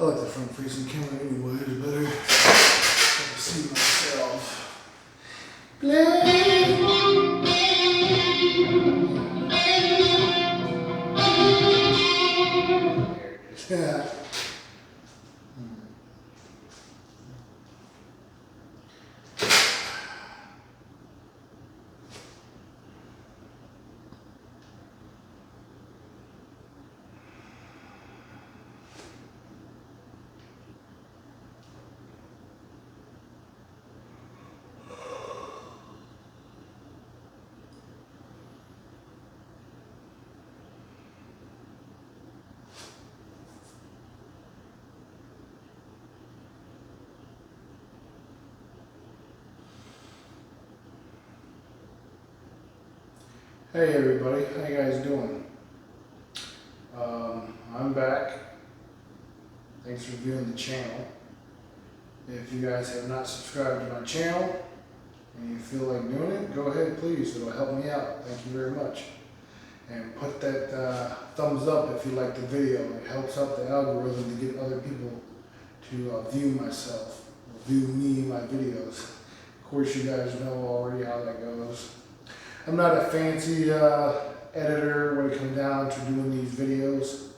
like the front facing camera anyway, it's better to see myself. Yeah. Hey everybody, how you guys doing? I'm back. Thanks for viewing the channel. If you guys have not subscribed to my channel and you feel like doing it, go ahead please, it'll help me out. Thank you very much. And put that thumbs up if you like the video. It helps out the algorithm to get other people to view myself, view me, my videos. Of course you guys know already how that goes. I'm not a fancy editor when it comes down to doing these videos.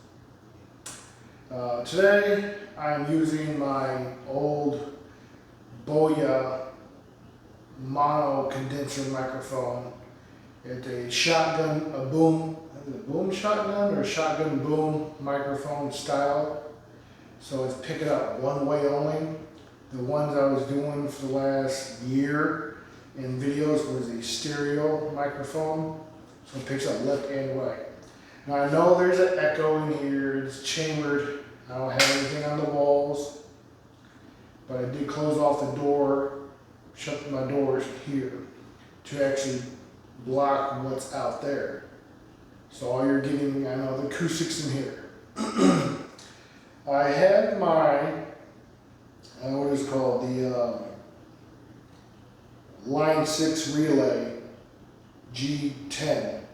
Today I'm using my old Boya mono condenser microphone. It's a shotgun, a boom shotgun or shotgun boom microphone style. So it's picking up one way only. The ones I was doing for the last year in videos was a stereo microphone, so it picks up left and right. Now I know there's an echo in here, it's chambered, I don't have anything on the walls, but I did close off the door, shut my doors here to actually block what's out there. So all you're getting, I know the acoustics in here. I have my, what is it called, the Line 6 relay G10S,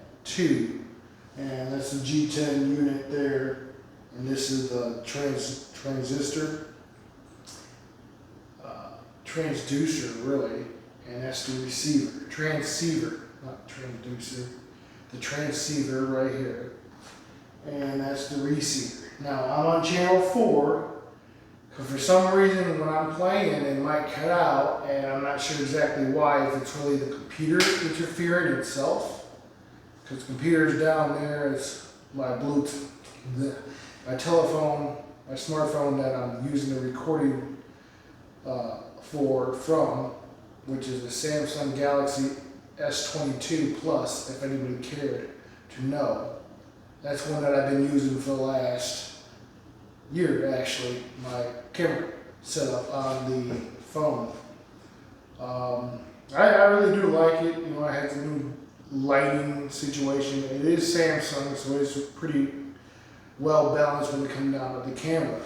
and that's the G10 unit there, and this is the transducer really, and that's the receiver, transceiver, not transducer, the transceiver right here, and that's the receiver. Now I'm on channel 4. Because for some reason when I'm playing it might cut out, and I'm not sure exactly why, if it's really the computer interfering itself. Because the computer's down there, it's my Bluetooth, my telephone, my smartphone that I'm using the recording from, which is a Samsung Galaxy S22 Plus, if anybody cared to know. That's one that I've been using for the last year, actually, my camera setup on the phone. I really do like it. You know, I had the new lighting situation. It is Samsung, so it's pretty well balanced when it comes down to the camera.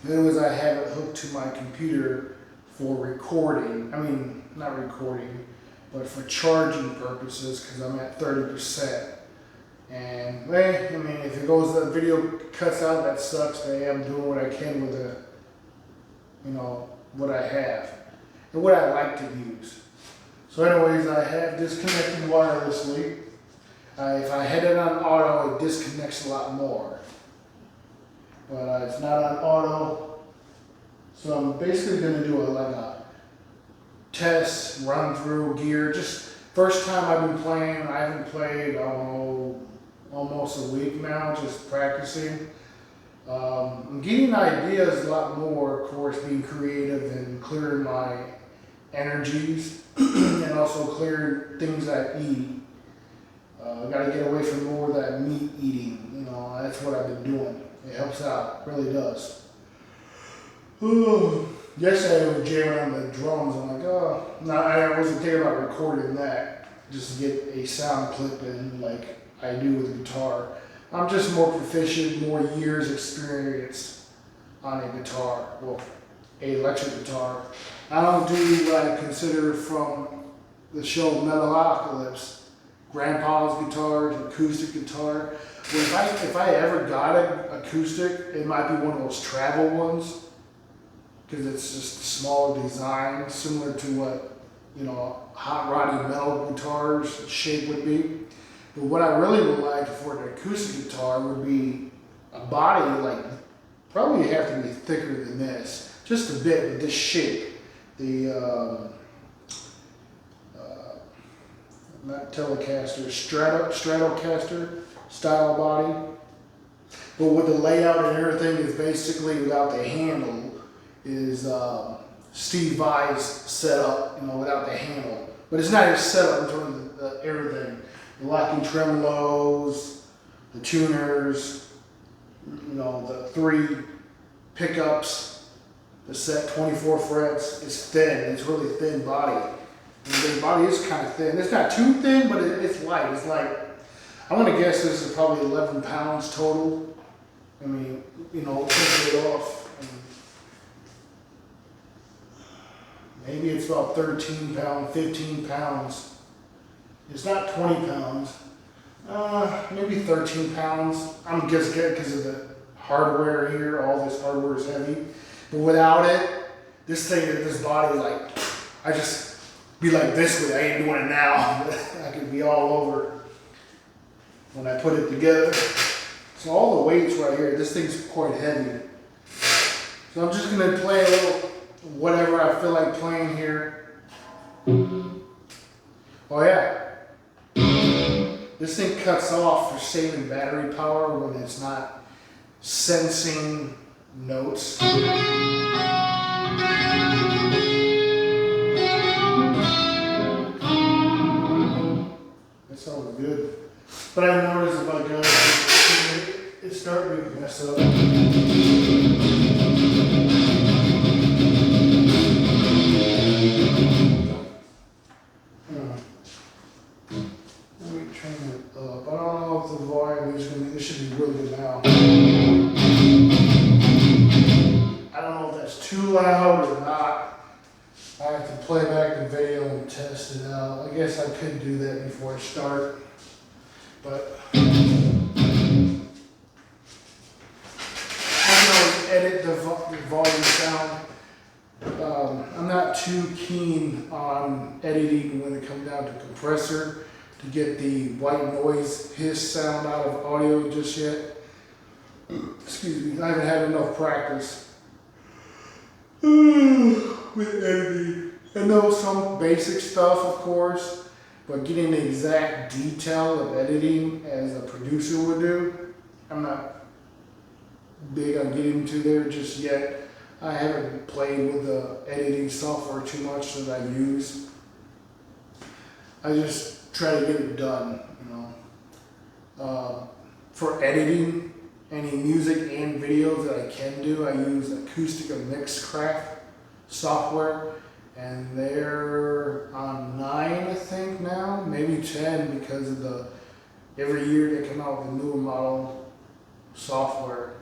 Anyways, I have it hooked to my computer for recording. I mean, not recording, but for charging purposes, because I'm at 30%. And, well, I mean, if it goes, the video cuts out, that sucks. Hey, I'm doing what I can with the, you know, what I have and what I like to use. So anyways, I have disconnected wirelessly. If I had it on auto, it disconnects a lot more. But it's not on auto. So I'm basically going to do like a test, run through gear. Just first time I've been playing. I haven't played, almost a week now, just practicing. I'm getting ideas a lot more, of course, being creative and clearing my energies and also clearing things I eat. I got to get away from more of that meat eating. You know, that's what I've been doing. It helps out, it really does. Yesterday I was jamming on the drums. I'm like, oh, no, I wasn't thinking about recording that, just to get a sound clip in like I do with the guitar. I'm just more proficient, more years experience on a guitar, well, a electric guitar. I don't do what I consider from the show Metalocalypse, grandpa's guitars, acoustic guitar. Well, if I ever got an acoustic, it might be one of those travel ones, because it's just a smaller design, similar to what, you know, hot rodded metal guitars shape would be. But what I really would like for an acoustic guitar would be a body like, probably have to be thicker than this, just a bit, with this shape. The not Telecaster, Stratocaster style body. But with the layout and everything is basically without the handle is Steve Vai's setup, you know, without the handle. But it's not his setup in terms of everything. The locking tremolos, the tuners, you know, the 3 pickups, the set 24 frets. It's thin. It's really thin body. And the body is kind of thin. It's not too thin, but it's light. It's like, I'm gonna guess this is probably 11 pounds total. I mean, you know, taking it off. Maybe it's about 13 pounds, 15 pounds. It's not 20 pounds. Maybe 13 pounds. I'm just getting because of the hardware here. All this hardware is heavy. But without it, this thing, this body, like, I just be like this way. I ain't doing it now. I could be all over when I put it together. So all the weights right here, this thing's quite heavy. So I'm just gonna play a little whatever I feel like playing here. Oh yeah. This thing cuts off for saving battery power when it's not sensing notes. That sounds good. But I noticed if I go, it's starting to mess up. Let me turn it up. I don't know if the volume is going to, this should be really good now. I don't know if that's too loud or not. I have to play back the video and test it out. I guess I could do that before I start. But I can always edit the volume sound. I'm not too keen on editing when it comes down to compressor to get the white noise hiss sound out of audio just yet. Excuse me, I haven't had enough practice with editing. I know some basic stuff, of course, but getting the exact detail of editing as a producer would do, I'm not big on getting into there just yet. I haven't played with the editing software too much that I use. I just try to get it done, you know. For editing any music and videos that I can do, I use Acoustic and Mixcraft software, and they're on 9, I think now, maybe 10, because of the every year they come out with a newer model software.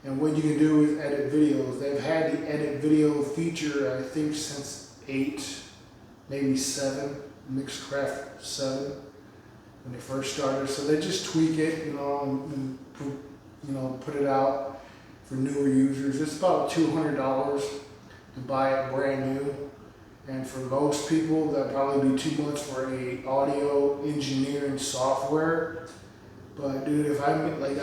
And what you can do is edit videos. They've had the edit video feature, I think, since 8, maybe 7, Mixcraft 7, when they first started. So they just tweak it, you know, and you know, put it out for newer users. It's about $200 to buy it brand new. And for most people, that'd probably be too much for a audio engineering software. But dude, if I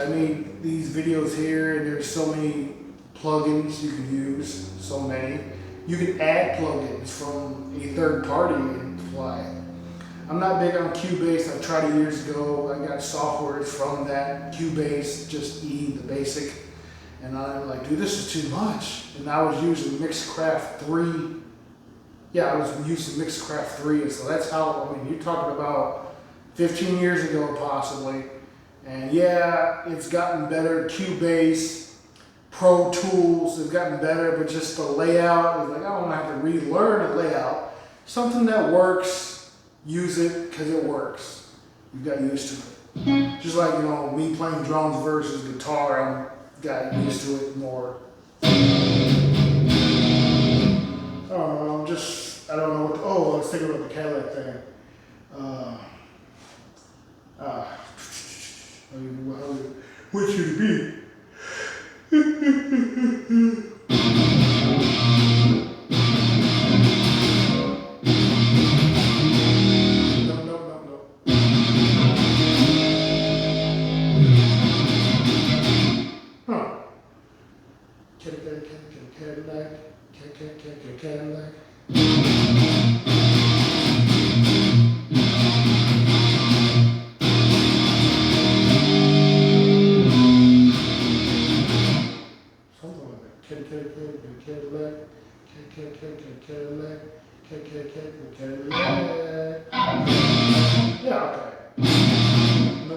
made these videos here, and there's so many plugins you can use, so many. You can add plugins from a third party and apply. I'm not big on Cubase. I tried it years ago. I got software from that Cubase, just the basic. And I'm like, dude, this is too much. And I was using Mixcraft 3. Yeah, I was using Mixcraft 3. And so that's how, I mean, you're talking about 15 years ago, possibly. And yeah, it's gotten better. Cubase, Pro Tools has gotten better, but just the layout is like, I don't have to relearn the layout. Something that works, use it because it works. You got used to it. Just like, you know, me playing drums versus guitar, I got used to it more. I don't know, I don't know what, I was thinking about the Cadillac thing. What should it be? No. Huh. Cadillac. Cadillac. Yeah, okay. No.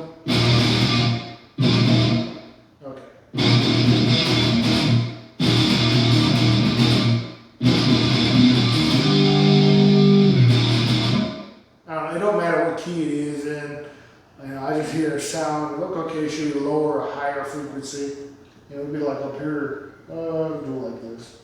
Okay. It don't matter what key it is in. I just hear a sound. Look, okay, should we lower a higher frequency? It'll be like up here. Do it like this.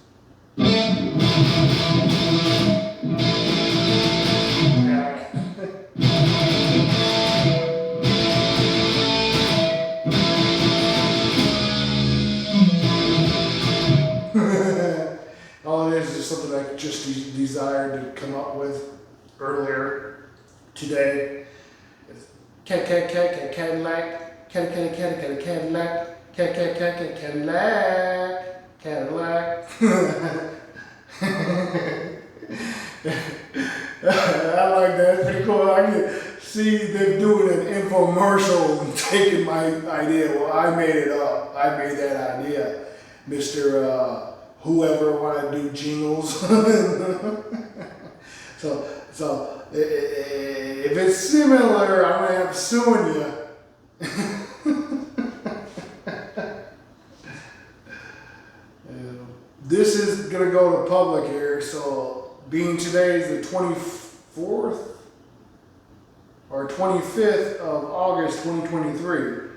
All it is something I just desired to come up with earlier today. Cadillac, Cadillac. I like that. It's pretty cool. I can see them doing an infomercial and taking my idea. Well, I made it up. I made that idea, Mr. Whoever want to do jingles. So if it's similar, I'm gonna have to suing you. This is gonna go to public here, so being today is the 24th or 25th of August 2023,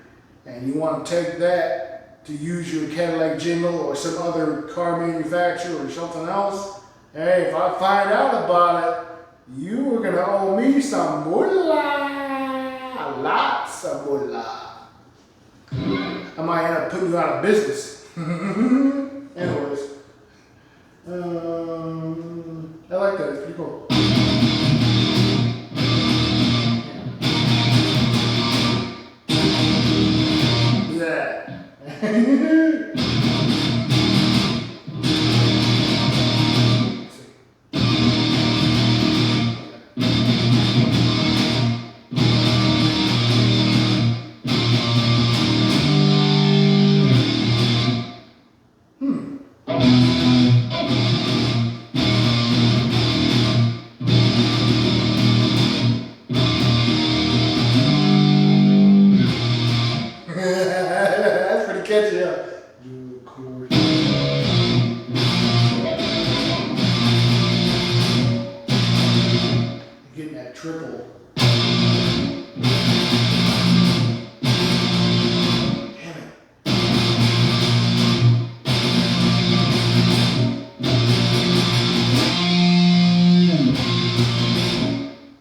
and you want to take that to use your Cadillac jingle or some other car manufacturer or something else, hey, if I find out about it, you are gonna owe me some moolah, lots of moolah. I might end up putting you out of business. Anyways. I like that, it's pretty cool. Yeah. That's pretty catchy, huh? Getting that triple. Damn it.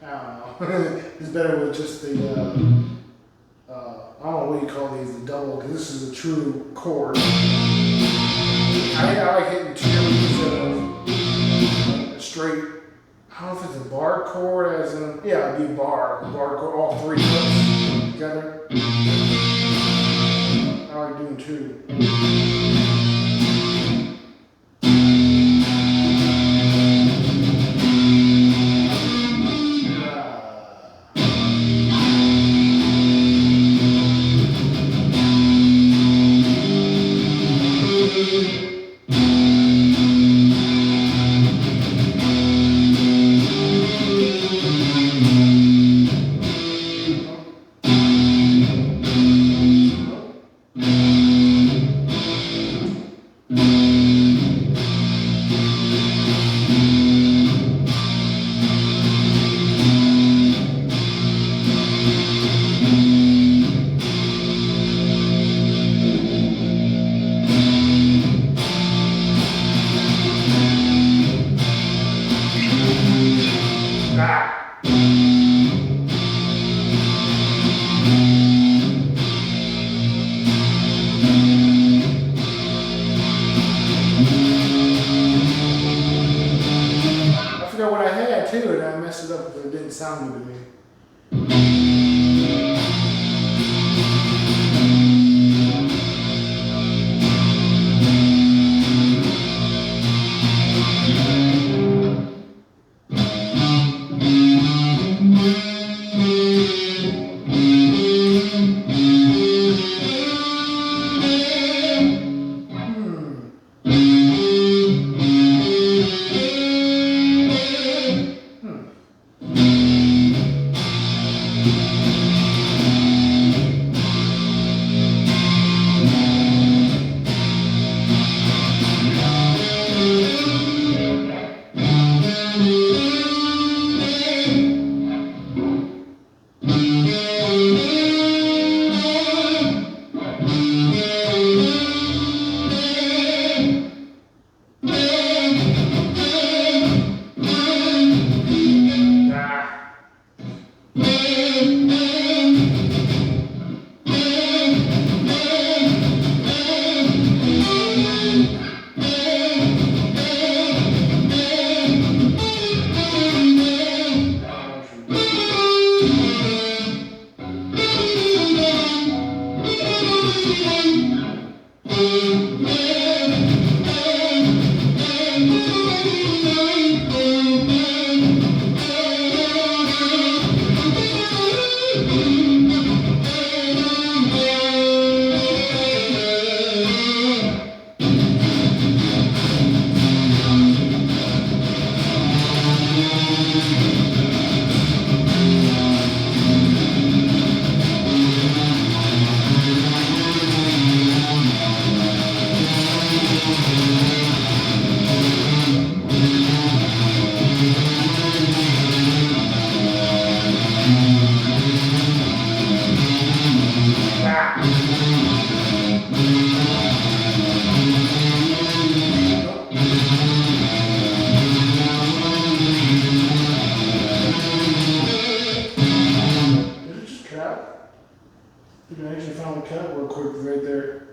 I don't know. It's better with just the I don't know what you call these, the double, because this is a true chord. I like hitting two instead of a straight, I don't know if it's a bar chord, as in, yeah, it'd be a bar chord, all three notes together. I like doing two. forgot what I had too, and I messed it up because it didn't sound good to me. You can actually find the cut real quick right there.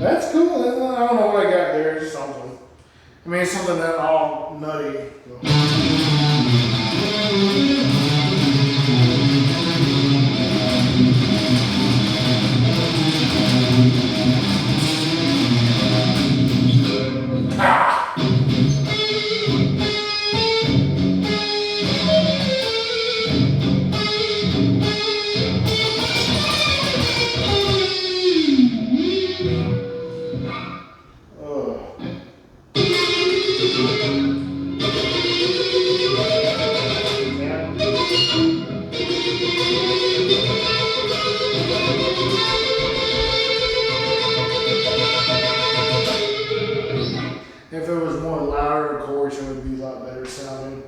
That's cool. I don't know what I got there. It's something. I mean, it's something that all nutty. If it was more louder, of course, it would be a lot better sounding.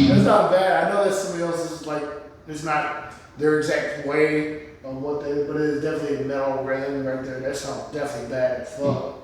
That's not bad. I know that somebody else is like, it's not their exact way of what they, but it is definitely a metal rhythm right there. That sounds definitely bad as fuck.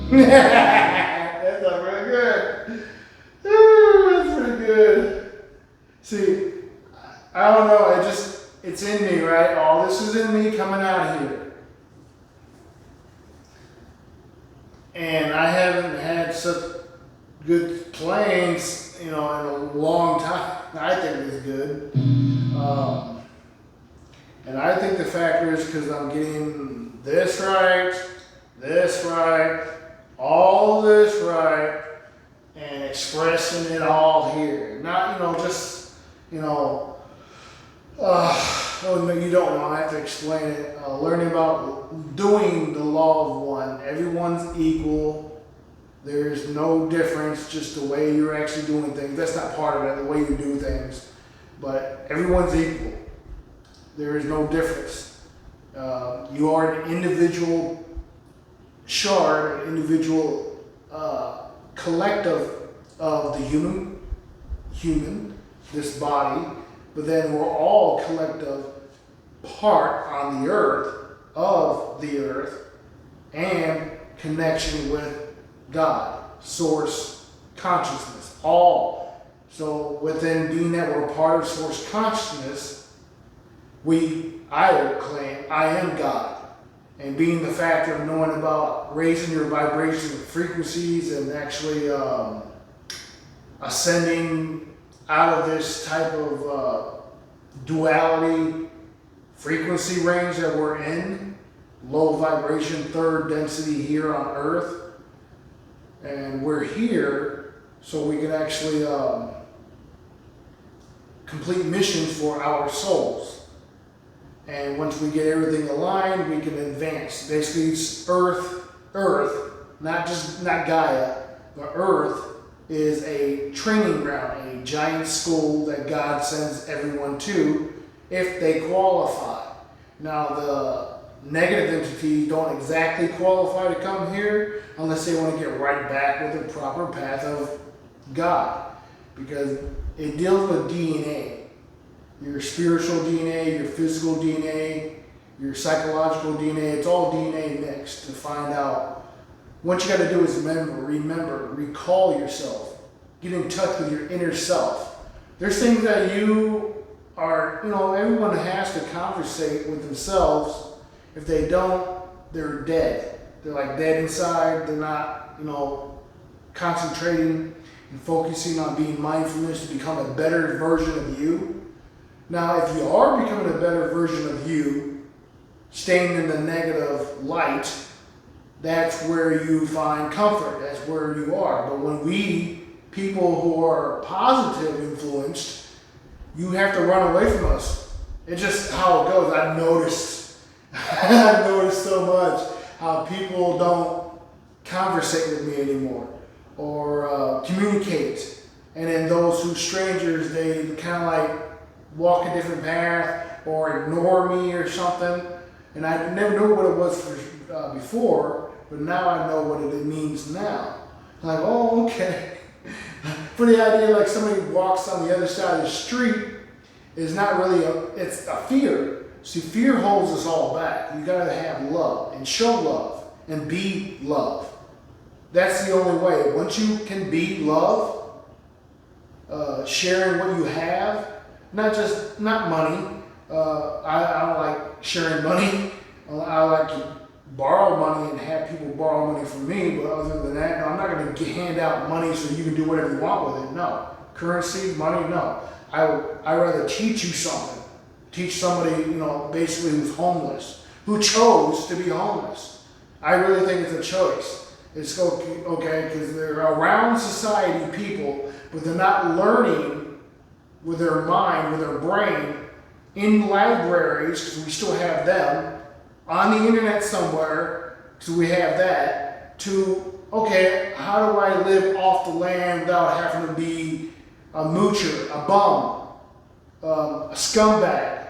That's not really good. Ooh, that's pretty good. See, I don't know, it's in me, right? All this is in me coming out here. And I haven't had such good playings, in a long time. I think it's good. And I think the factor is because I'm getting this right, all this right, and expressing it all here. Not, oh, no, you don't know, I have to explain it. Learning about doing the law of one. Everyone's equal. There's no difference, just the way you're actually doing things. That's not part of it, the way you do things. But everyone's equal. There is no difference. You are an individual shard, an individual collective of the human, this body, but then we're all collective part on the earth, of the earth, and connection with God, source consciousness, all. So within being that we're part of source consciousness, I claim I am God. And being the factor of knowing about raising your vibration frequencies and actually ascending out of this type of duality frequency range that we're in, low vibration, third density here on Earth. And we're here so we can actually complete missions for our souls. And once we get everything aligned, we can advance. Basically, it's Earth, not Gaia, but Earth is a training ground, a giant school that God sends everyone to if they qualify. Now, the negative entities don't exactly qualify to come here unless they want to get right back with the proper path of God, because it deals with DNA. Your spiritual DNA, your physical DNA, your psychological DNA, it's all DNA mixed to find out. What you got to do is remember, recall yourself. Get in touch with your inner self. There's things that you are, everyone has to conversate with themselves. If they don't, they're dead. They're like dead inside. They're not, concentrating and focusing on being mindfulness to become a better version of you. Now, if you are becoming a better version of you, staying in the negative light, that's where you find comfort. That's where you are. But when people who are positive influenced, you have to run away from us. It's just how it goes. I've noticed so much how people don't conversate with me anymore or communicate. And then those who strangers, they kind of like walk a different path or ignore me or something. And I never knew what it was before, but now I know what it means now. I'm like, oh, okay. For the idea like somebody walks on the other side of the street is not really it's a fear. See, fear holds us all back. You gotta have love and show love and be love. That's the only way. Once you can be love, sharing what you have, not money. I don't like sharing money. I like to borrow money and have people borrow money from me, but other than that, no, I'm not going to hand out money so you can do whatever you want with it. No. Currency, money, no. I'd rather teach you something. Teach somebody, basically who's homeless, who chose to be homeless. I really think it's a choice. It's okay, because they're around society people, but they're not learning with their mind, with their brain, in libraries, because we still have them, on the internet somewhere, because we have that, to, okay, how do I live off the land without having to be a moocher, a bum, a scumbag?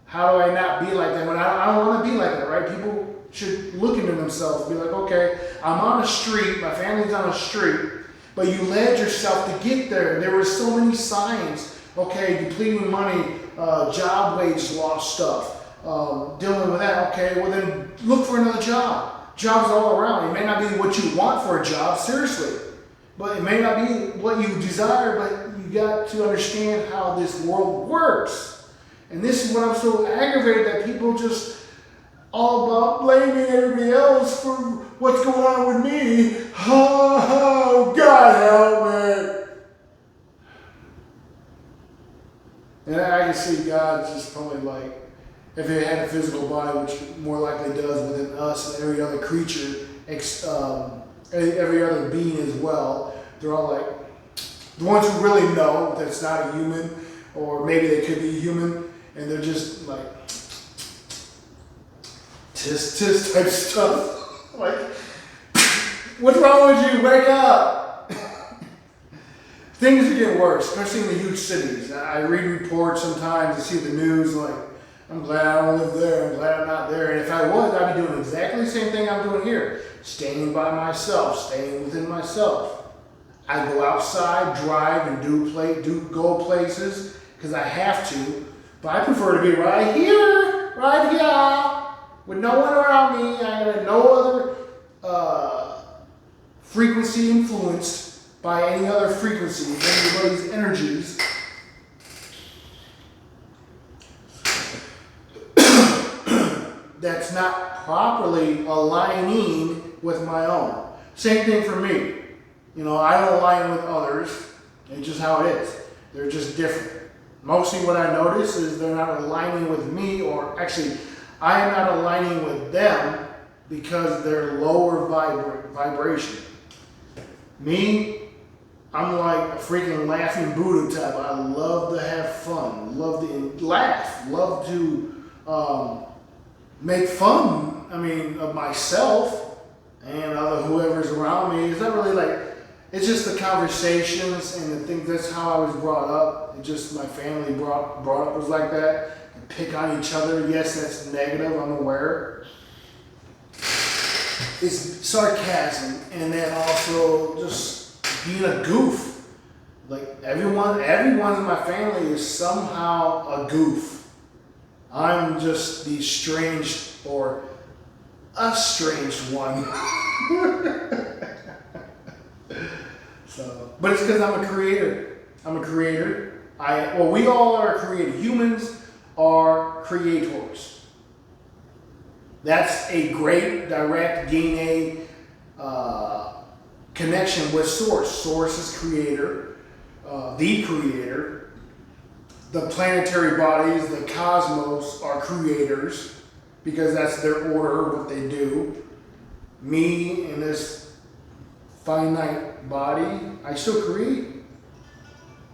How do I not be like that? When I don't want to be like that, right? People should look into themselves and be like, okay, I'm on a street, my family's on a street, but you led yourself to get there. There were so many signs. Okay, depleting money, job wage loss stuff, dealing with that. Okay, well then look for another job. Jobs all around. It may not be what you want for a job, seriously. But it may not be what you desire, but you got to understand how this world works. And this is what I'm so aggravated that people just all about blaming everybody else for what's going on with me. Oh, God help me. And I can see God just probably like, if it had a physical body, which more likely does within us and every other creature, every other being as well, they're all like, the ones who really know that it's not a human, or maybe they could be human, and they're just like, tisk type stuff. Like, what's wrong with you? Wake up! Things are getting worse, especially in the huge cities. I read reports sometimes, I see the news, like, I'm glad I don't live there. I'm glad I'm not there. And if I was, I'd be doing exactly the same thing I'm doing here. Staying by myself, staying within myself. I go outside, drive, and go places because I have to. But I prefer to be right here, with no one around me. I got no other frequency influenced by any other frequency, anybody's energies. That's not properly aligning with my own. Same thing for me. You know, I don't align with others. It's just how it is. They're just different. Mostly what I notice is they're not aligning with me, or actually, I am not aligning with them because they're lower vibration. Me, I'm like a freaking laughing Buddha type. I love to have fun, love to laugh, love to make fun, of myself and whoever's around me. It's not really like, it's just the conversations and the things. That's how I was brought up. It just, my family brought up was like that. And pick on each other. Yes, that's negative, I'm aware. It's sarcasm, and then also just being a goof. Like everyone in my family is somehow a goof. I'm just the strange, or a strange one. But it's because I'm a creator. We all are created. Humans are creators. That's a great direct DNA connection with Source. Source is creator, the creator. The planetary bodies, the cosmos, are creators because that's their order, what they do. Me in this finite body, I still create.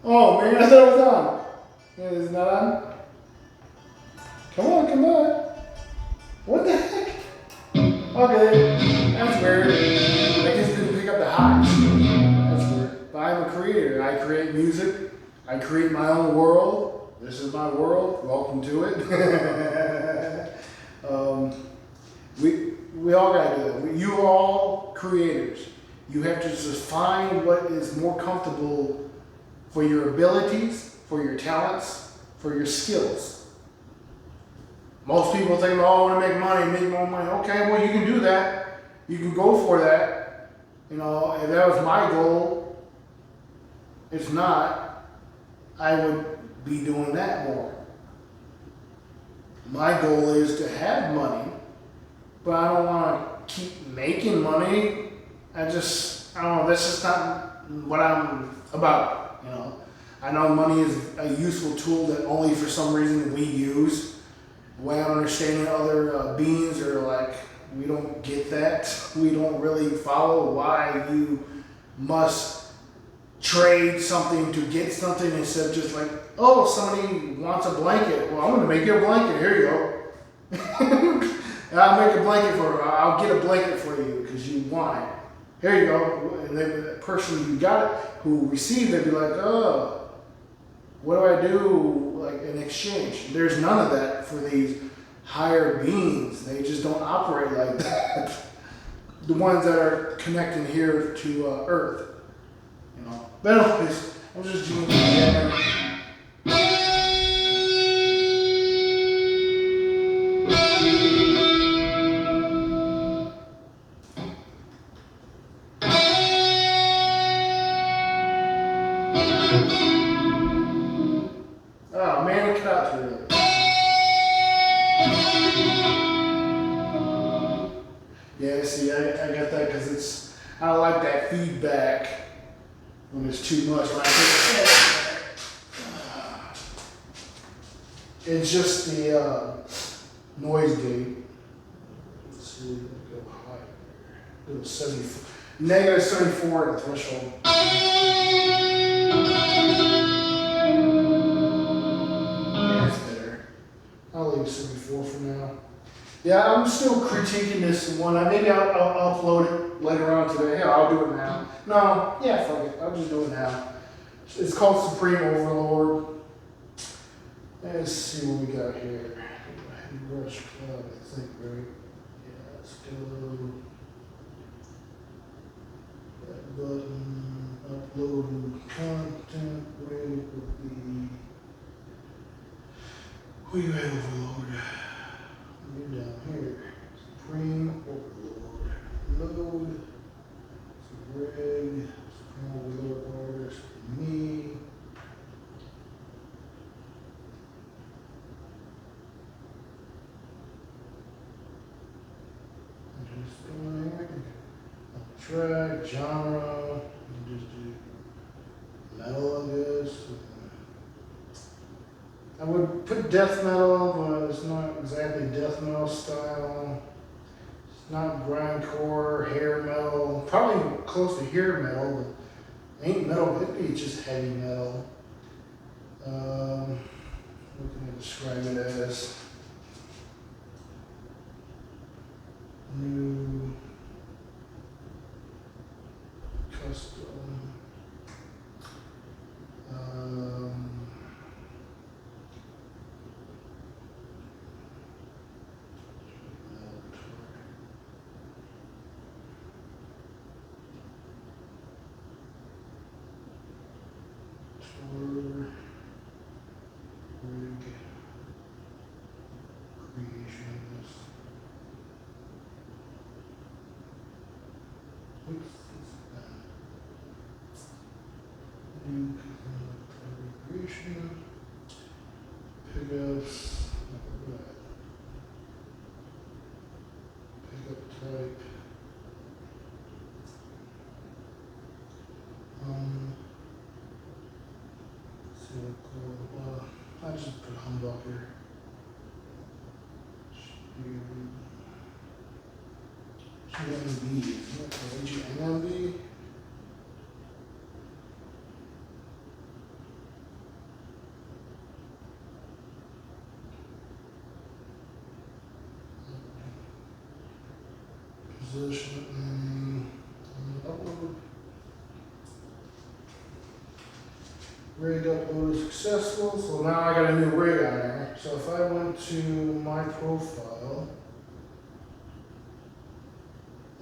Oh man, I thought it was on. Yeah, it's not on? Come on. What the heck? Okay, that's weird. I just didn't pick up the highs. That's weird. But I'm a creator. I create music. I create my own world. This is my world. Welcome to it. We all gotta do that. You are all creators. You have to just find what is more comfortable for your abilities, for your talents, for your skills. Most people think, oh, I want to make money, make more money. Okay, well, you can do that. You can go for that. You know, if that was my goal, if not, I would be doing that more. My goal is to have money, but I don't want to keep making money. I don't know, that's just not what I'm about, you know. I know money is a useful tool that only for some reason we use. The way I'm understanding other beings are like, we don't get that. We don't really follow why you must trade something to get something instead of just like, oh, somebody wants a blanket. Well, I'm going to make you a blanket. Here you go. I'll make a blanket for her. I'll get a blanket for you because you want it. Here you go. And then the person who got it, who received it, be like, oh, what do I do like in exchange? There's none of that for these higher beings. They just don't operate like that. The ones that are connecting here to Earth, you know. But anyways, I'm just doing that. Oh man, it cut through it. Yeah, see, I got that because I don't like that feedback when it's too much. When I take it, it's just the noise gate. Let's see, go higher. Do it 74, negative 74 at the threshold. I'll leave 74 for now. Yeah, I'm still critiquing this one. Maybe I'll upload it later on today. Yeah, I'll do it now. No, yeah, fuck it. I'll just do it now. It's called Supreme Overlord. Let's see what we got here. Heavy brush club, I think, right? Yeah, let's go. That button, upload content, where would be. Who you had overload? You're down here. Supreme overload. Load. Rig. Supreme overload orders for me. Just going here. Track, genre. You just do metal, I guess. I would put death metal, but it's not exactly death metal style. It's not grindcore, hair metal. Probably close to hair metal, but ain't metal. It'd be just heavy metal. What can I describe it as? New custom. Rig creations. Oops, new creation. Pickups. Pickup type. I just put humbucker. GMB, GMB. Position and upload. Rig upload is successful, so now I got a new rig on there. So if I went to my profile,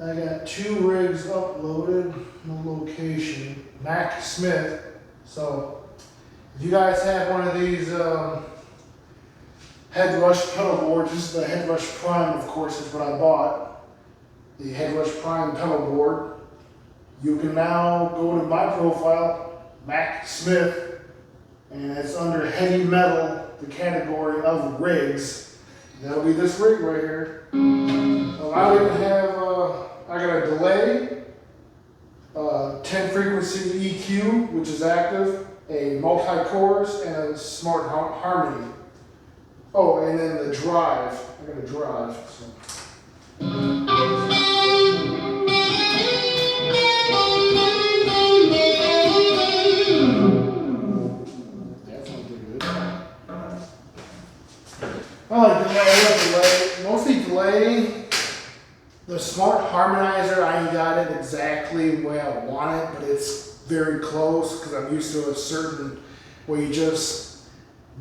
I got 2 rigs uploaded, no location, Mac Smith. So if you guys have one of these head rush pedal boards, this is the head rush prime, of course, is what I bought. The head rush prime pedal board. You can now go to my profile, Mac Smith, and it's under heavy metal, the category of rigs. That'll be this rig right here. So I even have, I got a delay, 10 frequency EQ, which is active, a multi-chorus, and a smart harmony. Oh, and then the drive. I got a drive. So. I like delay, mostly delay. The smart harmonizer, I ain't got it exactly the way I want it, but it's very close because I'm used to a certain where you just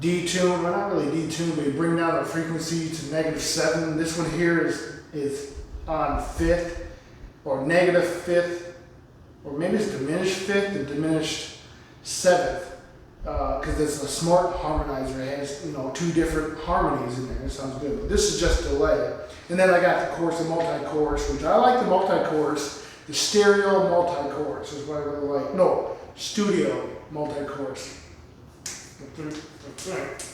detune, well not really detune, but you bring down the frequency to -7. This one here is on 5th or -5th, or maybe it's diminished 5th and diminished 7th. Because it's a smart harmonizer. It has, 2 different harmonies in there. It sounds good. But this is just delay. And then I got the chorus, the multi-chorus, which I like the multi-chorus. The stereo multi-chorus is what I really like. No, studio multi-chorus. That's right.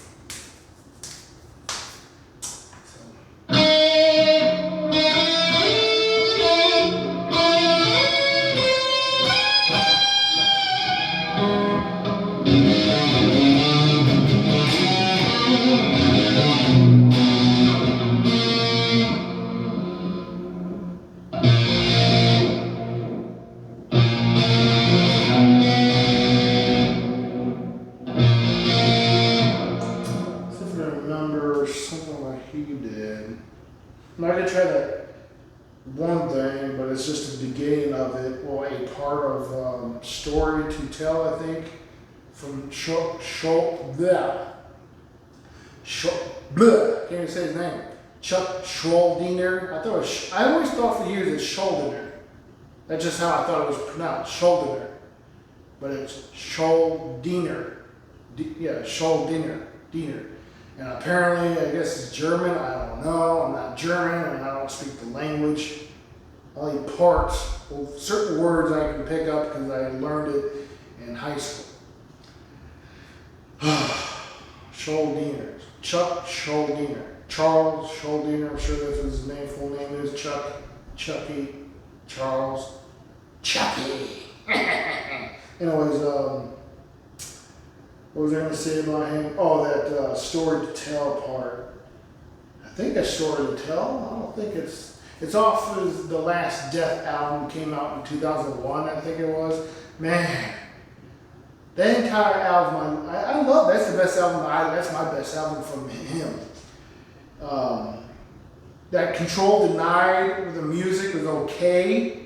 I'm not going to try that one thing, but it's just the beginning of it, or a part of story to tell, I think, from Can't even say his name. Chuck Schuldiner. I always thought for years it's Schuldiner. That's just how I thought it was pronounced, Schuldiner. But it's Schuldiner. Schuldiner. And apparently, I guess it's German. I don't know. I'm not German, and I don't speak the language. Only parts, certain words I can pick up because I learned it in high school. Schuldiner. Chuck Schuldiner. Charles Schuldiner. I'm sure that's what his full name is. Chucky. Charles. Chucky. Anyways, what was I going to say about him? Oh, that story to tell part. I think that's story to tell. I don't think it's off of the last Death album, came out in 2001, I think it was. Man, that entire album, I love. That's the best album. That's my best album from him. That Control Denied, the music was okay.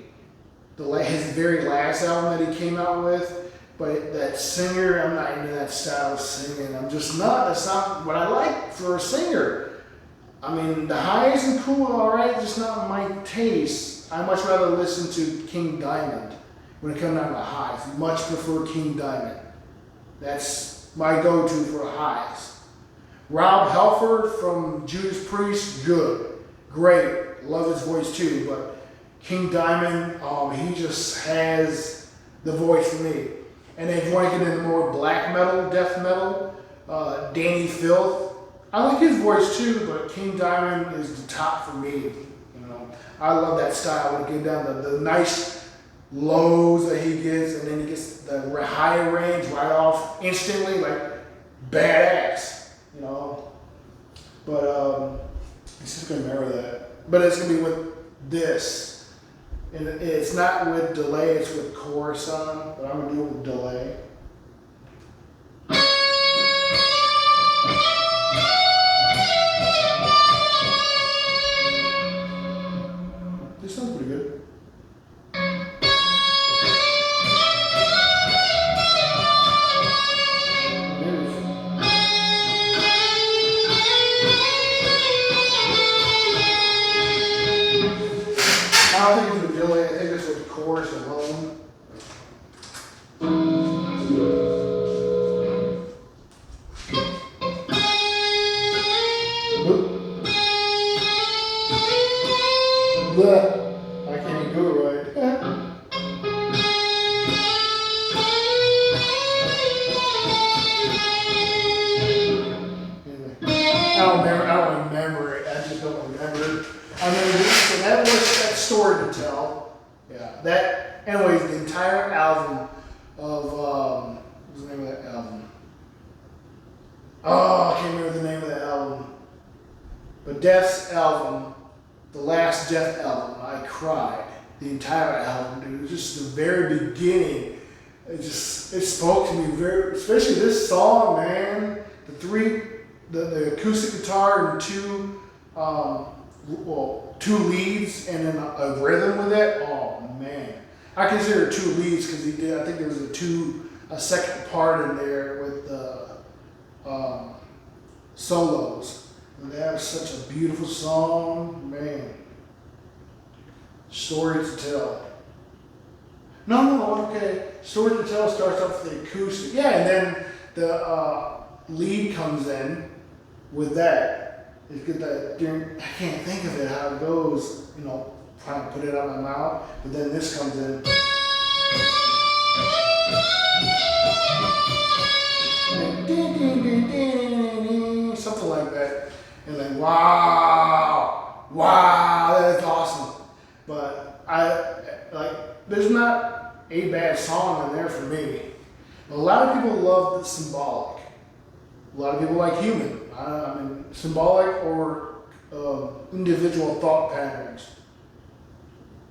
His very last album that he came out with. But that singer, I'm not into that style of singing. That's not what I like for a singer. I mean, the highs and cool, all right, just not my taste. I much rather listen to King Diamond when it comes down to highs. Much prefer King Diamond. That's my go-to for highs. Rob Halford from Judas Priest, good, great, love his voice too. But King Diamond, he just has the voice for me. And if you want to get into more black metal, death metal, Danny Filth, I like his voice too, but King Diamond is the top for me. You know, I love that style when it gets down the nice lows that he gets, and then he gets the high range right off instantly, like badass. You know, but he's just gonna remember that. But it's gonna be with this. And it's not with delay, it's with chorus on, but I'm going to do it with delay. This sounds pretty good. I don't think it's with delay, I think it's with the chorus alone. I can't even do it right. Anyway, I don't remember it. I just don't remember it. I mean, so that was that story to tell. Yeah. Anyways, the entire album of what's the name of that album? Oh, I can't remember the name of that album. But Death's album, the last Death album, I cried. The entire album, dude. It was just the very beginning. It spoke to me very, especially this song, man. The acoustic guitar and two leads and then a rhythm with it. Oh man, I consider it 2 leads because he did. I think there was a second part in there with the solos. And that was such a beautiful song, man. Story to tell. No, okay. Story to tell starts off with the acoustic. Yeah, and then the lead comes in with that. It's good that I can't think of it how it goes, you know, trying to put it out of my mouth, but then this comes in. Something like that. And then wow, that is awesome. But there's not a bad song in there for me. A lot of people love the symbolic. A lot of people like human. I mean, symbolic or individual thought patterns.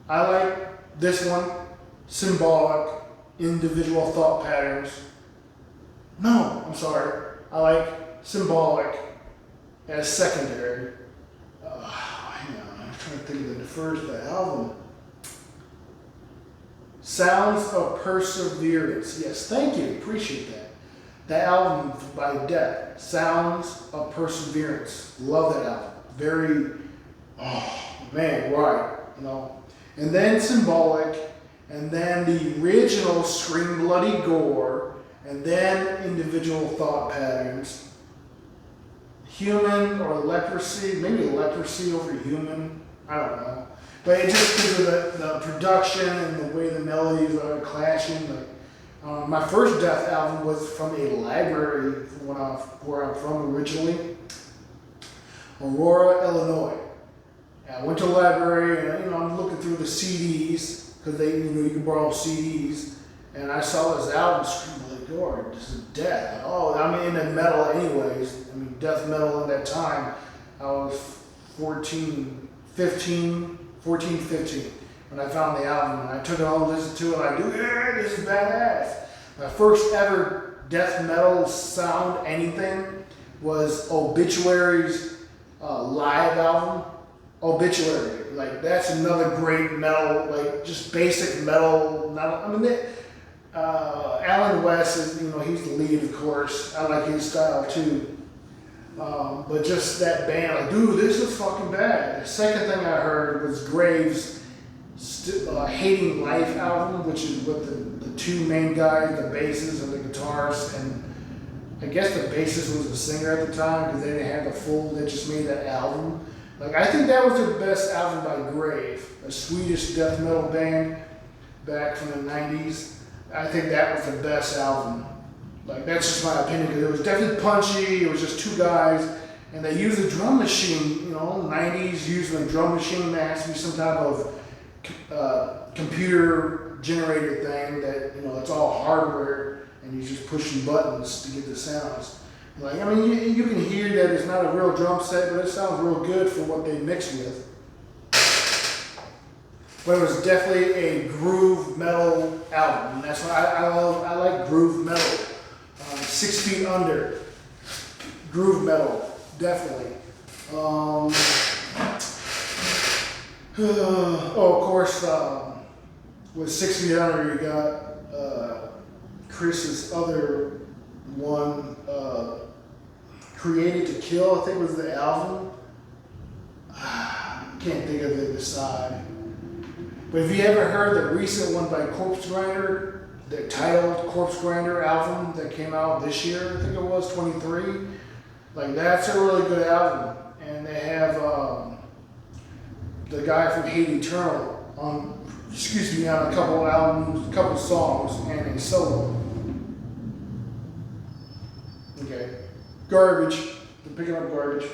I like this one, symbolic, individual thought patterns. No, I'm sorry. I like symbolic as secondary. Hang on, I'm trying to think of the first album. Sounds of Perseverance. Yes, thank you. Appreciate that. That album by Death, Sounds of Perseverance. Love that album. Very, oh man, right, you know. And then Symbolic, and then the original Scream Bloody Gore, and then Individual Thought Patterns. Human or Leprosy, maybe Leprosy over Human, I don't know. But it just because of the production and the way the melodies are clashing. Like, my first Death album was from a library where I'm from originally, Aurora, Illinois. And I went to the library and I'm looking through the CDs because you can borrow CDs, and I saw this album, Scream Bloody Gore. This is Death. Oh, I'm into metal anyways. I mean, death metal at that time. I was 15 when I found the album, and I took it home and listened to it. I do, yeah, this is badass. My first ever death metal sound anything was Obituary's live album. Obituary, like that's another great metal, like just basic metal. Alan West is, he's the lead, of course. I like his style too. But just that band, like, dude, this is fucking bad. The second thing I heard was Graves' Hating Life album, which is with the two main guys, the bassist and the guitarist, and I guess the bassist was the singer at the time because they didn't have the full, they just made that album. Like, I think that was the best album by Grave, a Swedish death metal band back from the 90s. I think that was the best album. Like, that's just my opinion, because it was definitely punchy. It was just two guys, and they used a drum machine. 90s using a drum machine. There has to be some type of computer generated thing that it's all hardware, and you're just pushing buttons to get the sounds. Like, you can hear that it's not a real drum set, but it sounds real good for what they mixed with. But it was definitely a groove metal album, and that's why I like groove metal. 6 Feet Under, groove metal, definitely. Of course, with 6 Feet Under, you got Chris's other one, Created to Kill, I think was the album. Can't think of it beside. But have you ever heard the recent one by Corpse Grinder, the titled Corpse Grinder album that came out this year? I think it was 23. Like, that's a really good album. And they have the guy from Hate Eternal on a couple albums, a couple songs, and a solo. Okay. Garbage. They're picking up garbage.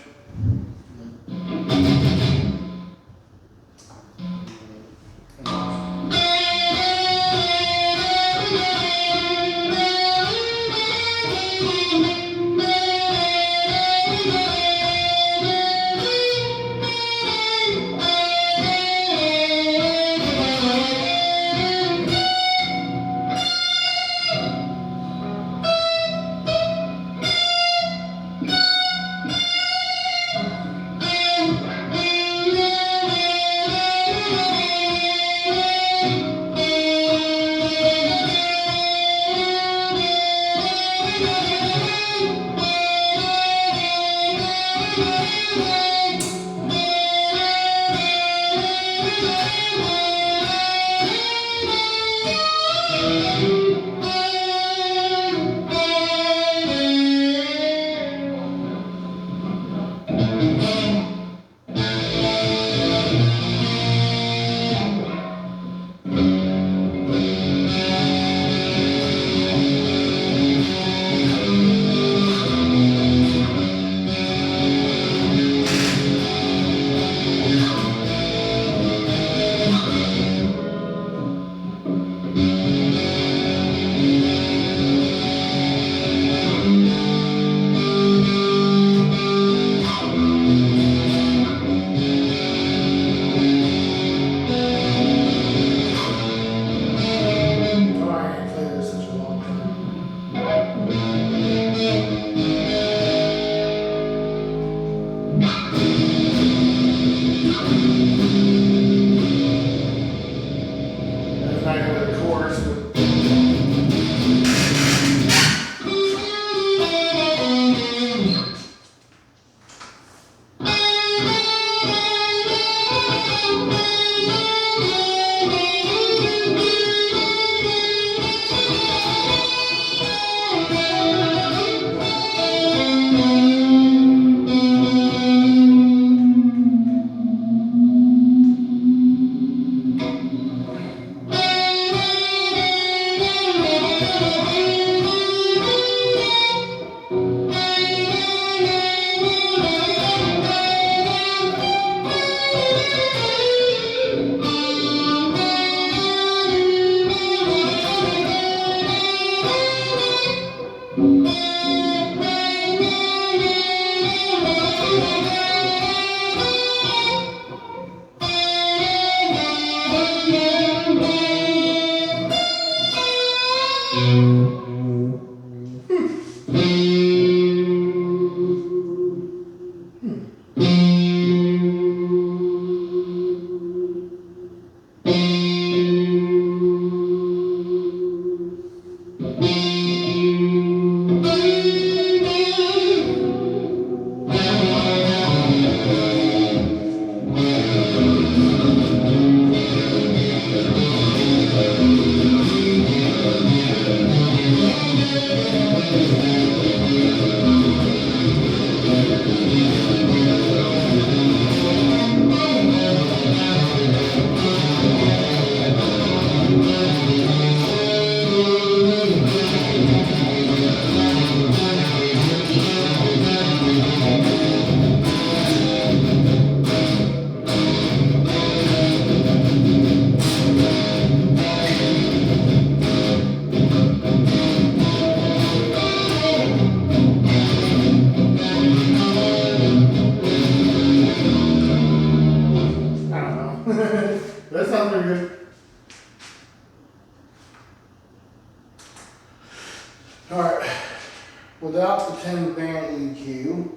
without the 10 band EQ.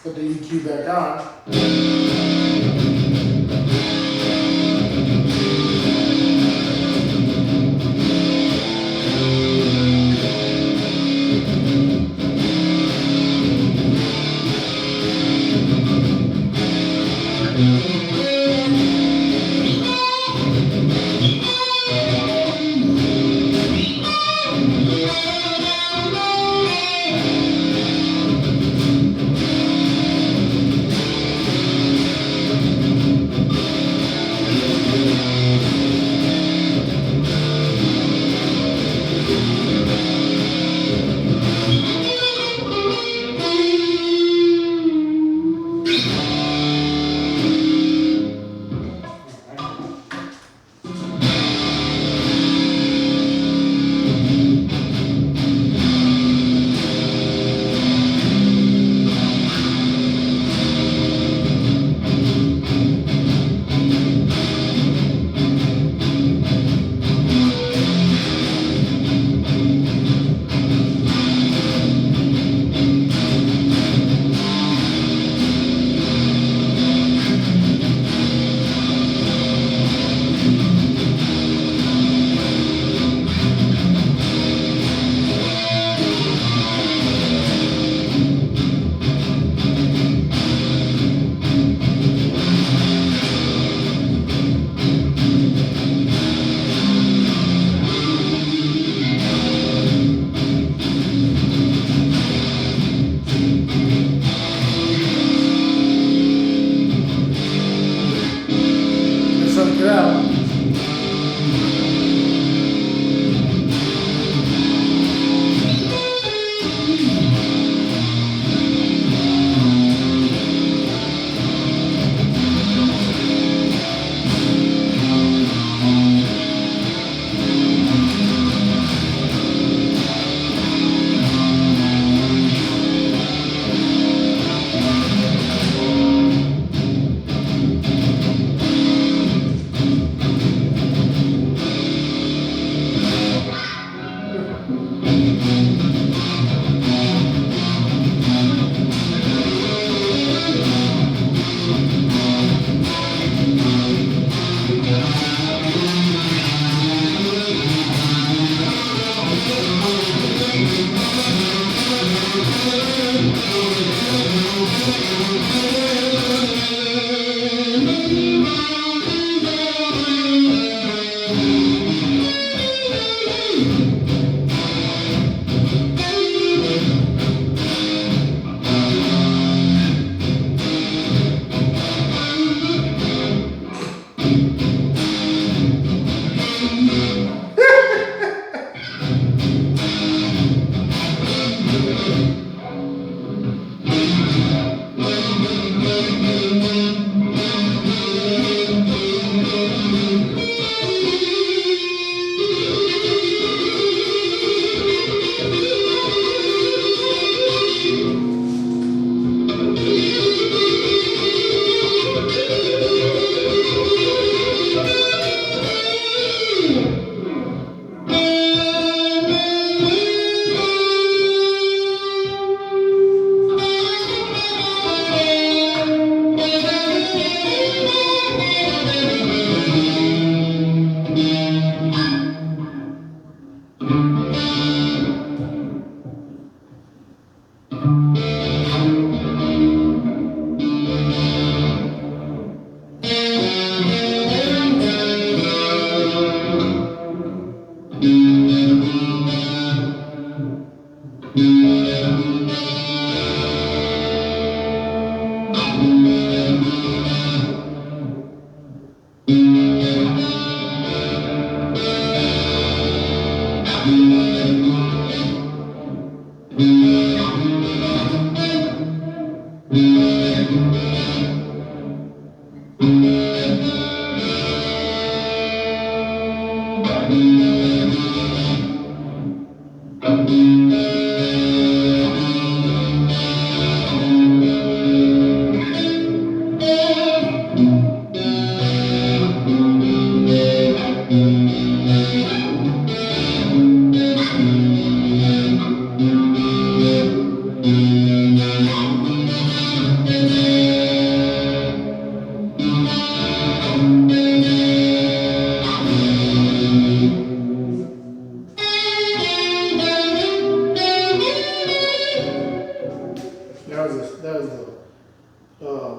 Put the EQ back on.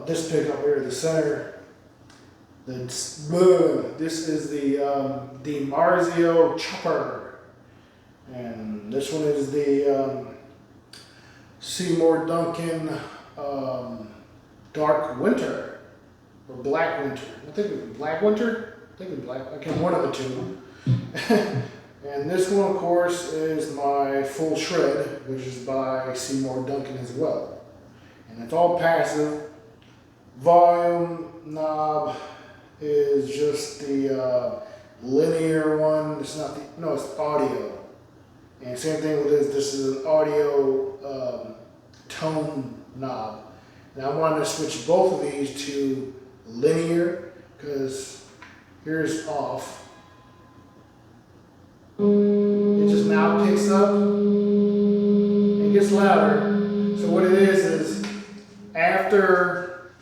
This pickup here, the center. This is the Marzio Chopper, and this one is the Seymour Duncan Dark Winter or Black Winter. I think it's Black Winter. I think it's Black. I can't, one of the two. And this one, of course, is my Full Shred, which is by Seymour Duncan as well. And it's all passive. Volume knob is just the linear one. It's not the, no, it's audio. And same thing with this. This is an audio tone knob. And I wanted to switch both of these to linear because here's off. It just now picks up and gets louder. So what it is after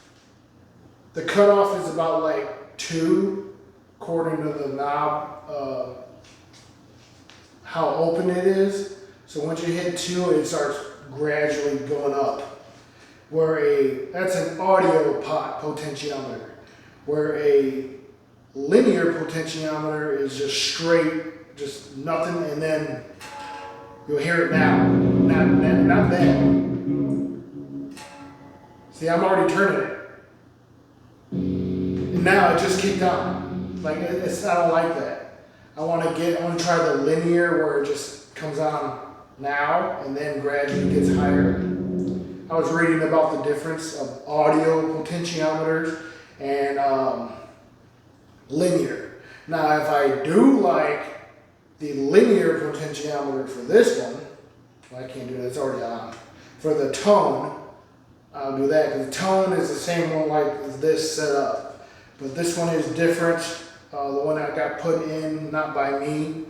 the cutoff is about like 2, according to the knob, how open it is. So once you hit 2, it starts gradually going up. That's an audio potentiometer, where a linear potentiometer is just straight, just nothing, and then you'll hear it now, not then. See, I'm already turning it. And now it just kicked on. Like, I don't like that. I want to try the linear where it just comes on now and then gradually gets higher. I was reading about the difference of audio potentiometers and linear. Now, if I do like the linear potentiometer for this one, well, I can't do that, it's already on. For the tone, I'll do that, because the tone is the same one like this set up. But this one is different. The one that got put in, not by me,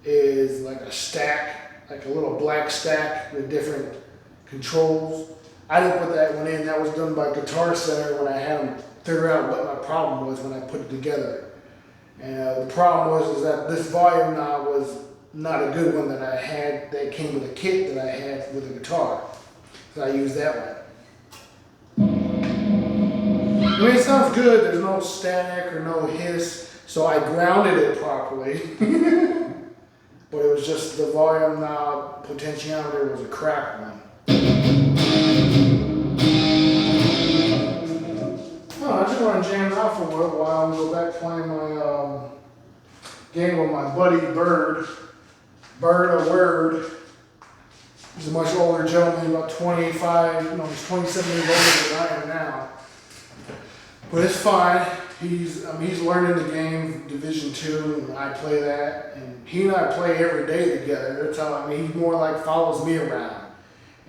is like a stack, like a little black stack with different controls. I didn't put that one in. That was done by Guitar Center when I had them figure out what my problem was when I put it together. And the problem was that this volume knob was not a good one that I had that came with a kit that I had with a guitar. So I used that one. I mean, it sounds good. There's no static or no hiss. So I grounded it properly. But it was just the volume knob potentiometer was a crap one. Oh, I just want to jam out for a while and go back playing my game with my buddy Bird. Bird, a word. He's a much older gentleman, about 25, he's 27 years older than I am now. But it's fine. He's learning the game, Division 2, and I play that. And he and I play every day together. That's how, he more like follows me around.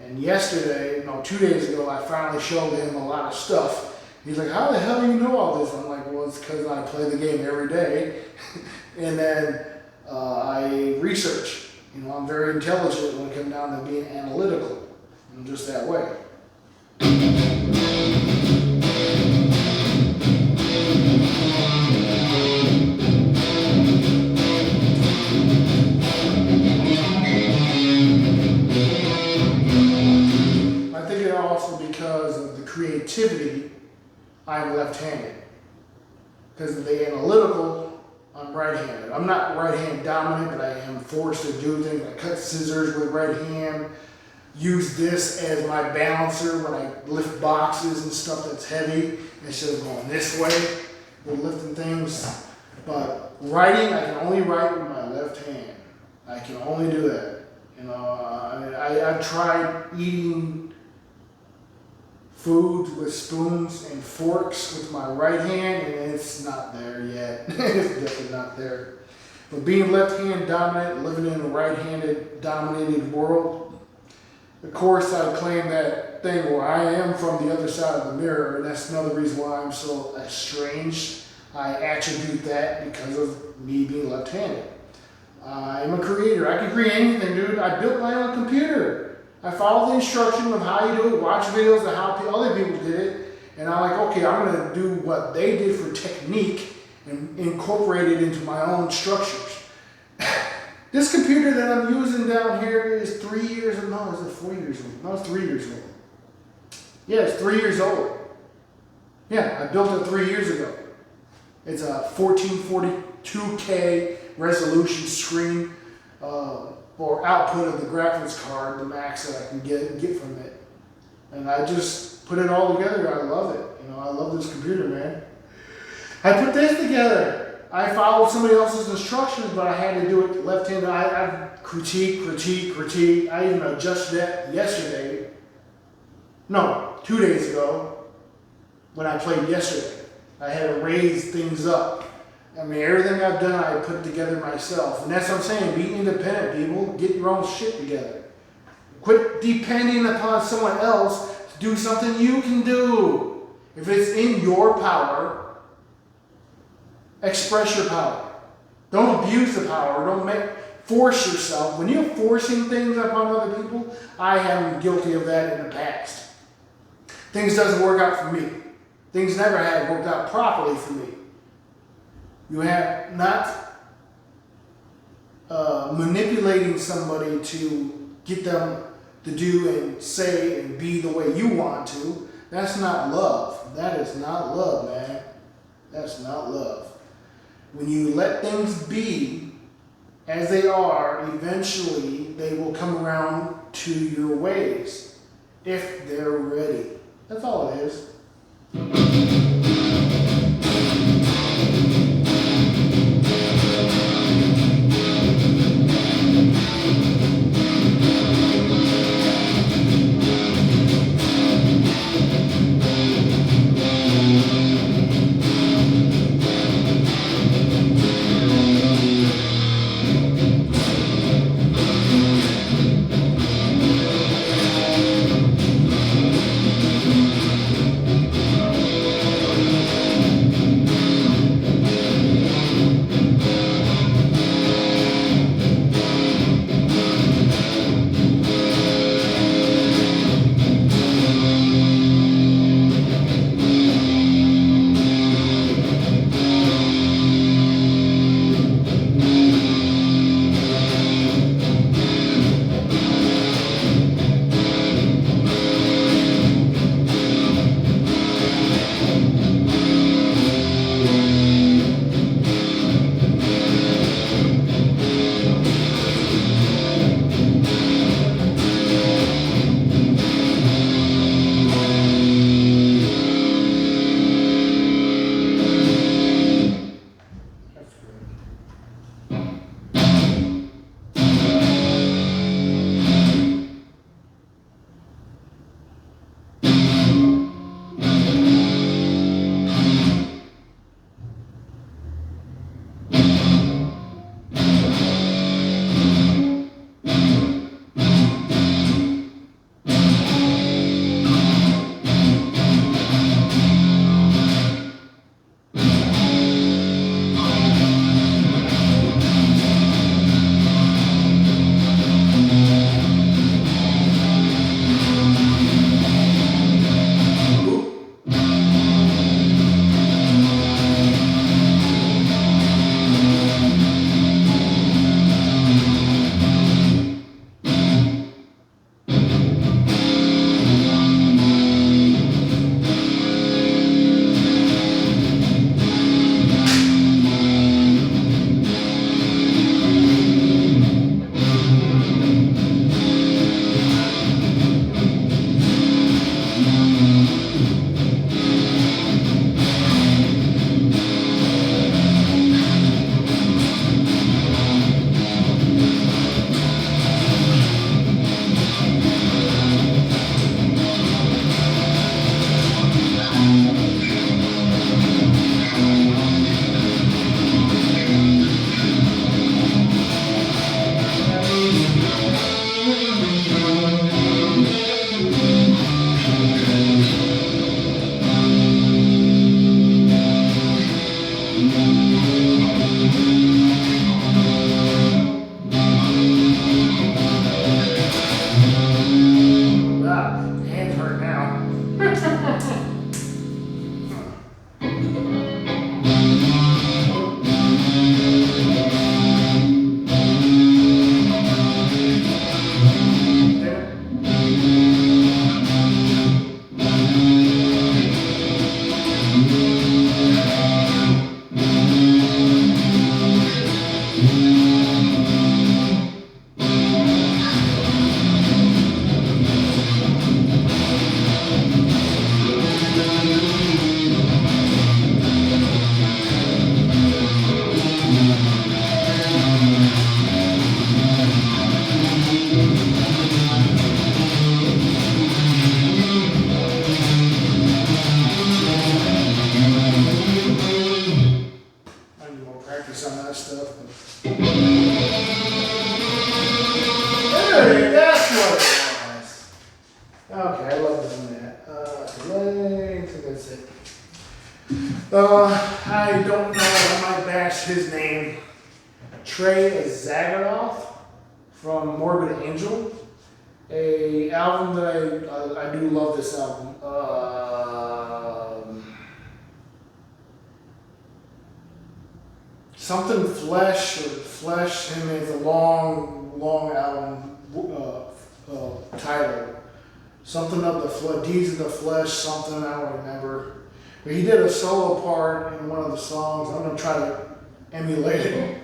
And yesterday, 2 days ago, I finally showed him a lot of stuff. He's like, how the hell do you know all this? I'm like, well, it's because I play the game every day. And then I research. I'm very intelligent when it comes down to being analytical. I'm just that way. I think it also because of the creativity, I'm left-handed. Because of the analytical, I'm right-handed. I'm not right-hand dominant, but I am forced to do things. I cut scissors with right hand, use this as my balancer when I lift boxes and stuff that's heavy, instead of going this way with lifting things. But writing, I can only write with my left hand. I can only do that. You know, I've tried eating food with spoons and forks with my right hand, and it's not there yet. It's definitely not there. But being left-hand dominant, living in a right-handed dominated world, of course I claim that thing where I am from the other side of the mirror, and that's another reason why I'm so estranged. I attribute that because of me being left-handed. I'm a creator. I can create anything, dude. I built my own computer. I followed the instruction of how you do it, watch videos of how other people did it, and I'm like, okay, I'm going to do what they did for technique and incorporate it into my own structures. This computer that I'm using down here is 3 years old. No, is it 4 years old? No, it's 3 years old. Yeah, it's 3 years old. Yeah, I built it 3 years ago. It's a 1442K resolution screen or output of the graphics card, the max that I can get from it. And I just put it all together. I love it. You know, I love this computer, man. I put this together. I followed somebody else's instructions, but I had to do it left-handed. I critique. I even adjusted that yesterday. No, 2 days ago when I played yesterday. I had to raise things up. I mean, everything I've done, I put together myself. And that's what I'm saying. Be independent, people. Get your own shit together. Quit depending upon someone else to do something you can do. If it's in your power, express your power. Don't abuse the power. Don't force yourself. When you're forcing things upon other people, I have been guilty of that in the past. Things doesn't work out for me. Things never have worked out properly for me. You have not manipulating somebody to get them to do and say and be the way you want to. That's not love. That is not love, man. That's not love. When you let things be as they are, eventually they will come around to your ways if they're ready. That's all it is. delay, that's what it was. Okay, I love doing that. Delay, I think that's it. I don't know, I might bash his name. Trey Zagaroff from Morbid Angel. A album that I do love this album. Something Flesh or Flesh, and it's a long album title. Something of the Flesh, Deeds of the Flesh, something, I don't remember. But he did a solo part in one of the songs. I'm going to try to emulate it.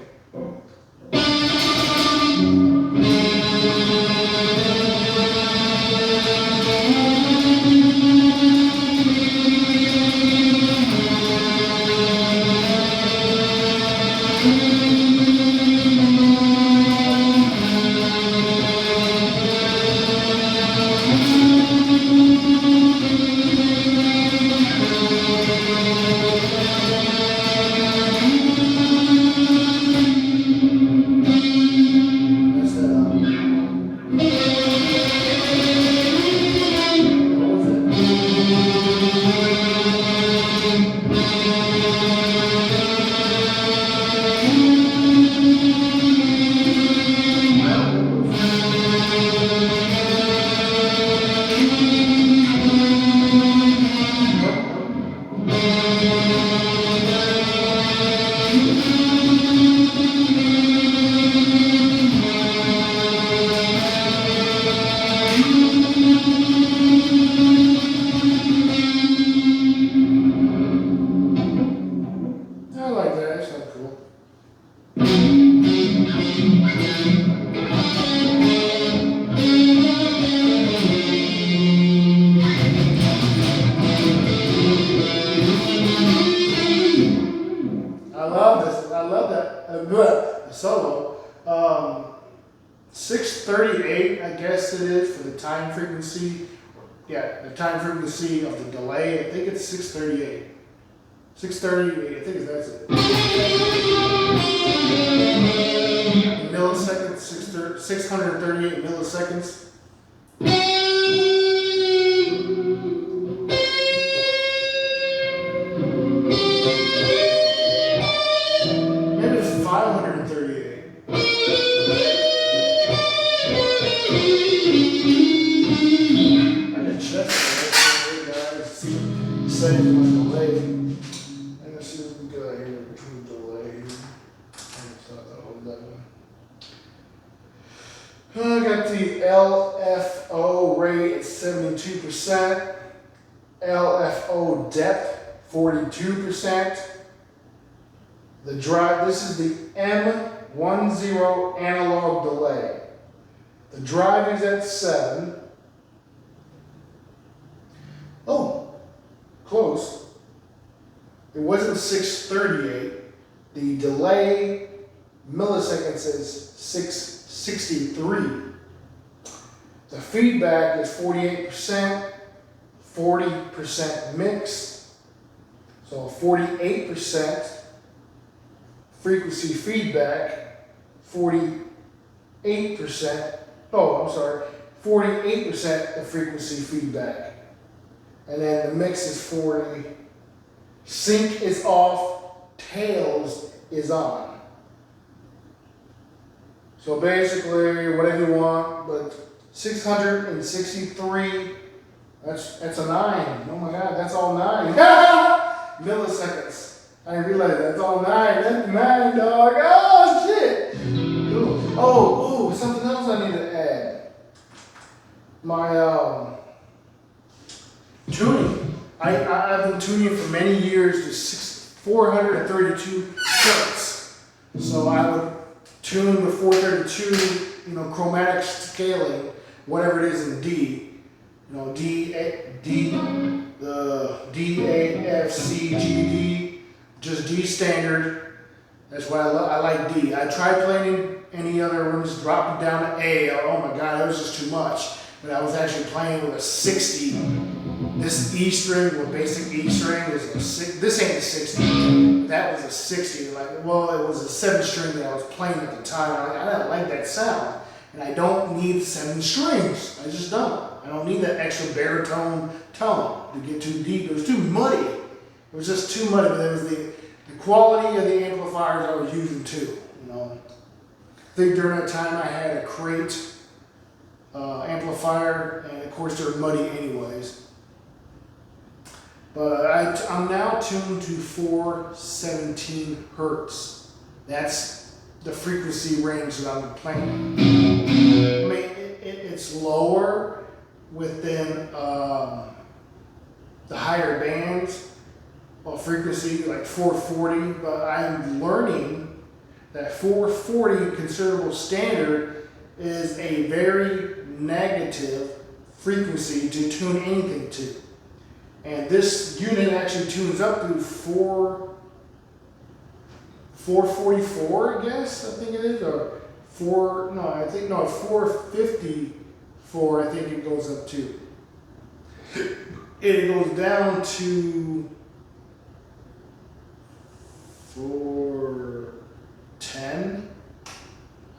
Solo. 638, I guess it is, for the time frequency. Yeah, the time frequency of the delay. I think it's 638. 638, I think that's it. Milliseconds, 638 milliseconds. Maybe it's 538. I can check that, guys. Save my delay. Let's see what we got here between delay. It's not that old, that one. I got the LFO rate at 72%. LFO depth 42%. The drive, this is the M10 analog delay. The drive is at 7. Oh, close. It wasn't 638. The delay milliseconds is 663. The feedback is 48%, 40% mixed. So 48% frequency feedback, 48%. Oh, I'm sorry, 48% of frequency feedback. And then the mix is 40. Sync is off, tails is on. So basically, whatever you want, but 663, that's a 9. Oh my God, that's all 9. Milliseconds. I didn't realize that's all 9. That's 9, dog. Oh, shit. Cool. Oh, something else I need to add. My tuning. I've been tuning for many years to 432 hertz. So I would tune the 432, chromatic scaling, whatever it is in D. D, A, F, C, G, D, just D standard. That's why I like D. I tried playing any other ones, dropping down to A. Oh my God, that was just too much. But I was actually playing with a 60. This E string, with basic E string, is a 6. This ain't a 60. That was a 60. It was a 7 string that I was playing at the time. I didn't like that sound. And I don't need 7 strings. I just don't. I don't need that extra baritone tone to get too deep. It was too muddy. It was just too muddy. But it was the quality of the amplifiers I was using too. You know, I think during that time I had a crate amplifier, and of course they're muddy anyways. But I'm now tuned to 417 hertz. That's the frequency range that I'm playing. I mean, it's lower within the higher bands of frequency, like 440, but I'm learning that 440 considerable standard is a very negative frequency to tune anything to. And this unit actually tunes up to 444, I guess, I think it is, or 454, I think it goes up to. It goes down to 410,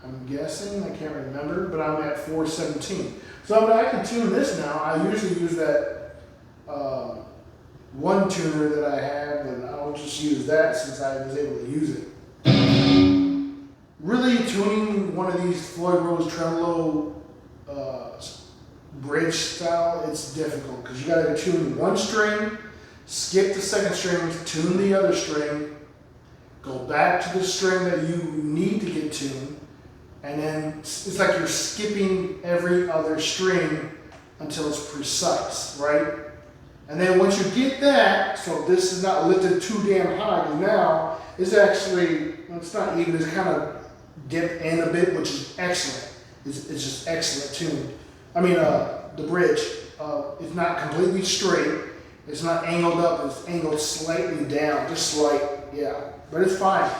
I'm guessing, I can't remember, but I'm at 417. So I can tune this now. I usually use that one tuner that I have, and I'll just use that since I was able to use it. Really tuning one of these Floyd Rose tremolo bridge style, it's difficult because you got to tune one string, skip the second string, tune the other string, go back to the string that you need to get tuned, and then it's like you're skipping every other string until it's precise, right? And then once you get that, so this is not lifted too damn high, because now it's actually, it's not even, it's kind of dipped in a bit, which is excellent. It's just excellent tuned. I mean, the bridge, it's not completely straight. It's not angled up, it's angled slightly down, just slight, yeah, but it's fine.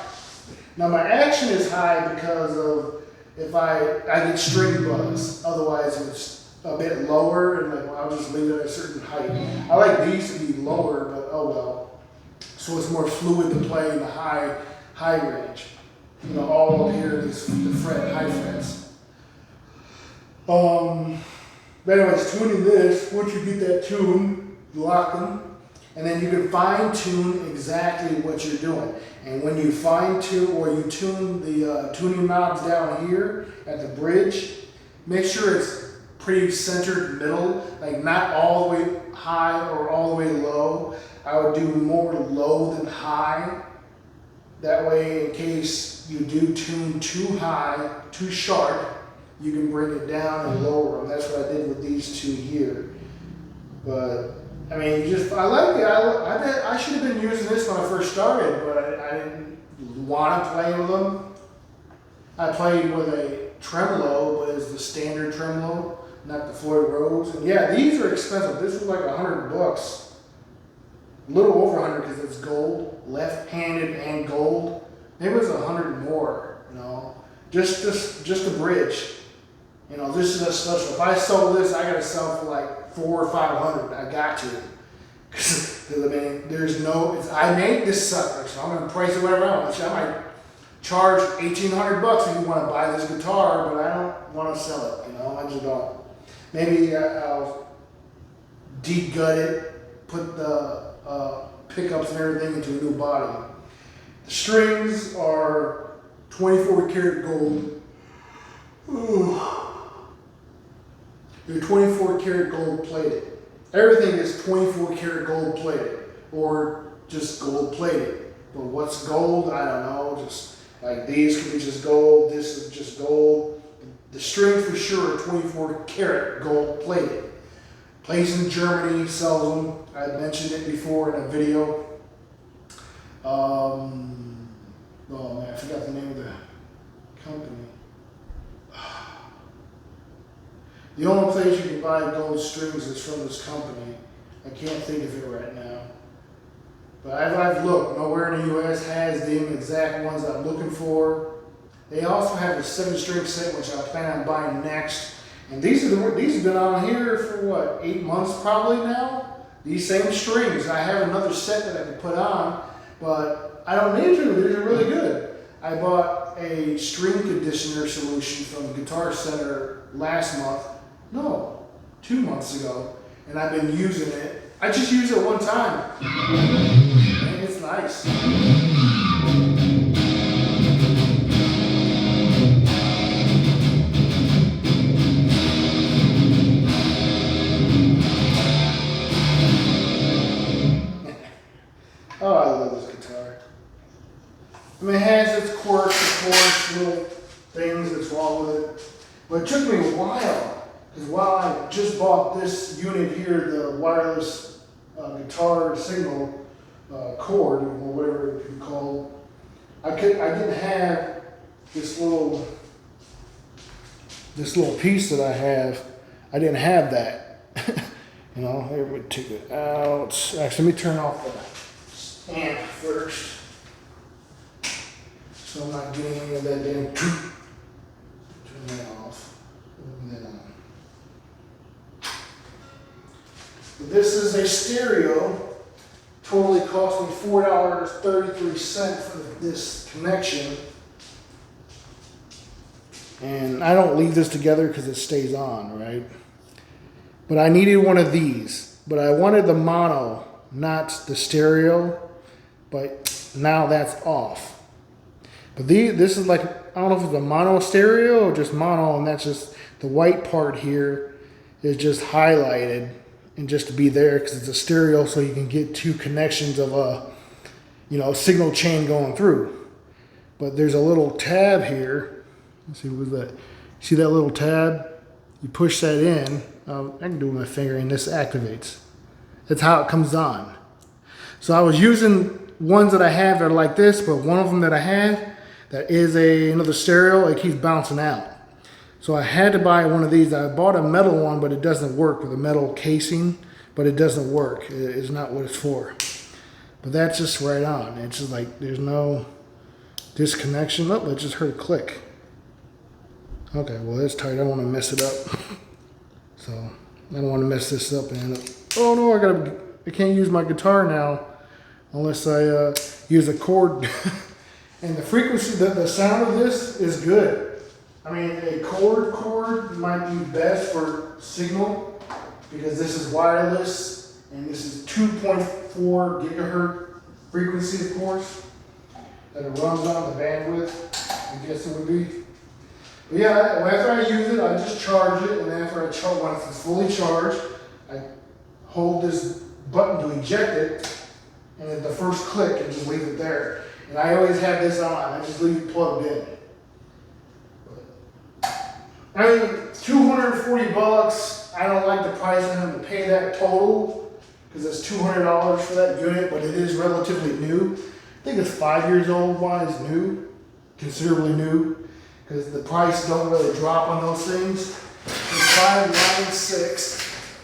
Now my action is high because of if I get string buzz, otherwise it's a bit lower, and like, well, I'll just leave it at a certain height. I like these to be lower, but oh well. So it's more fluid to play in the high range. You know, all up here is the high frets. But anyways, tuning this, once you get that tune, you lock them, and then you can fine tune exactly what you're doing. And when you fine tune or you tune the tuning knobs down here at the bridge, make sure it's pretty centered middle, like not all the way high or all the way low. I would do more low than high. That way, in case you do tune too high, too sharp, you can bring it down and lower them. That's what I did with these two here. But I mean, I like it. I should have been using this when I first started, but I didn't want to play with them. I played with a tremolo, but it's the standard tremolo, not the Floyd Rose. And yeah, these are expensive. This was like $100, a little over 100 because it's gold, left-handed and gold. Maybe it was 100 more. You know, just the bridge. You know, this is a special. If I sold this, I got to sell for like $400 or $500. I got to, because I mean, there's no. I made this sucker, so I'm gonna price it whatever I want. I might charge $1,800 if you want to buy this guitar, but I don't want to sell it. You know, I just don't. Maybe I'll de-gut it, put the pickups and everything into a new body. The strings are 24 karat gold. Ooh. They're 24 karat gold plated. Everything is 24 karat gold plated, or just gold plated. But what's gold? I don't know. Just like these could be just gold. This is just gold. The strings for sure are 24 karat gold plated. Place in Germany sells them. I mentioned it before in a video. Oh man, I forgot the name of the company. The only place you can buy gold strings is from this company. I can't think of it right now. But I've looked. Nowhere in the U.S. has the exact ones I'm looking for. They also have a 7-string set, which I plan on buying next. And these have been on here for what, 8 months probably now? These same strings. I have another set that I can put on, but I don't need to. These are really good. I bought bought a string conditioner solution from Guitar Center last month. No, 2 months ago. And I've been using it. I just used it one time. And it's nice. Oh, I love this guitar. I mean, it has its quirks, of course, little things that's wrong with it. But it took me a while, because while I just bought this unit here, the wireless guitar signal cord, or whatever it can be called, I didn't have this little piece that I have. I didn't have that. You know, here we take it out. Actually, let me turn off the amp first, so I'm not getting any of that damn. Turn that off. And then on. This is a stereo. Totally cost me $4.33 for this connection. And I don't leave this together because it stays on, right? But I needed one of these. But I wanted the mono, not the stereo. But now that's off. But this is like, I don't know if it's a mono stereo or just mono, and that's just the white part here is just highlighted and just to be there because it's a stereo, so you can get 2 connections of a, you know, signal chain going through. But there's a little tab here. Let's see, what was that? See that little tab? You push that in. I can do it with my finger, and this activates. That's how it comes on. So I was using ones that I have that are like this, but one of them that I have that is another stereo, it keeps bouncing out. So I had to buy one of these. I bought a metal one, but it doesn't work with a metal casing, but it doesn't work. It's not what it's for. But that's just right on. It's just like there's no disconnection. Oh, I just heard a click. Okay, well, it's tight. I don't want to mess it up. So I don't want to mess this up. And oh no, I can't use my guitar now unless I use a cord. And the frequency, the sound of this is good. I mean, a cord might be best for signal because this is wireless and this is 2.4 gigahertz frequency, of course, that it runs on the bandwidth, I guess it would be. But yeah, after I use it, I just charge it, and after I charge, once it's fully charged, I hold this button to eject it, and at the first click, and just leave it there. And I always have this on. I just leave it plugged in. I mean, $240. I don't like the price of having to pay that total because it's $200 for that unit, but it is relatively new. I think it's 5 years old. Why is new? Considerably new, because the price don't really drop on those things. It's 5, line 6,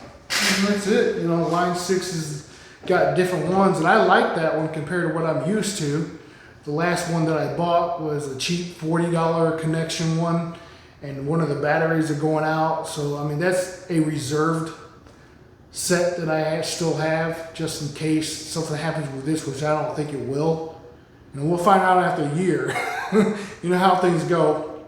and that's it. You know, line 6 has got different ones, and I like that one compared to what I'm used to. The last one that I bought was a cheap $40 connection one, and one of the batteries are going out. So, I mean, that's a reserved set that I still have just in case something happens with this, which I don't think it will. And we'll find out after a year. You know how things go.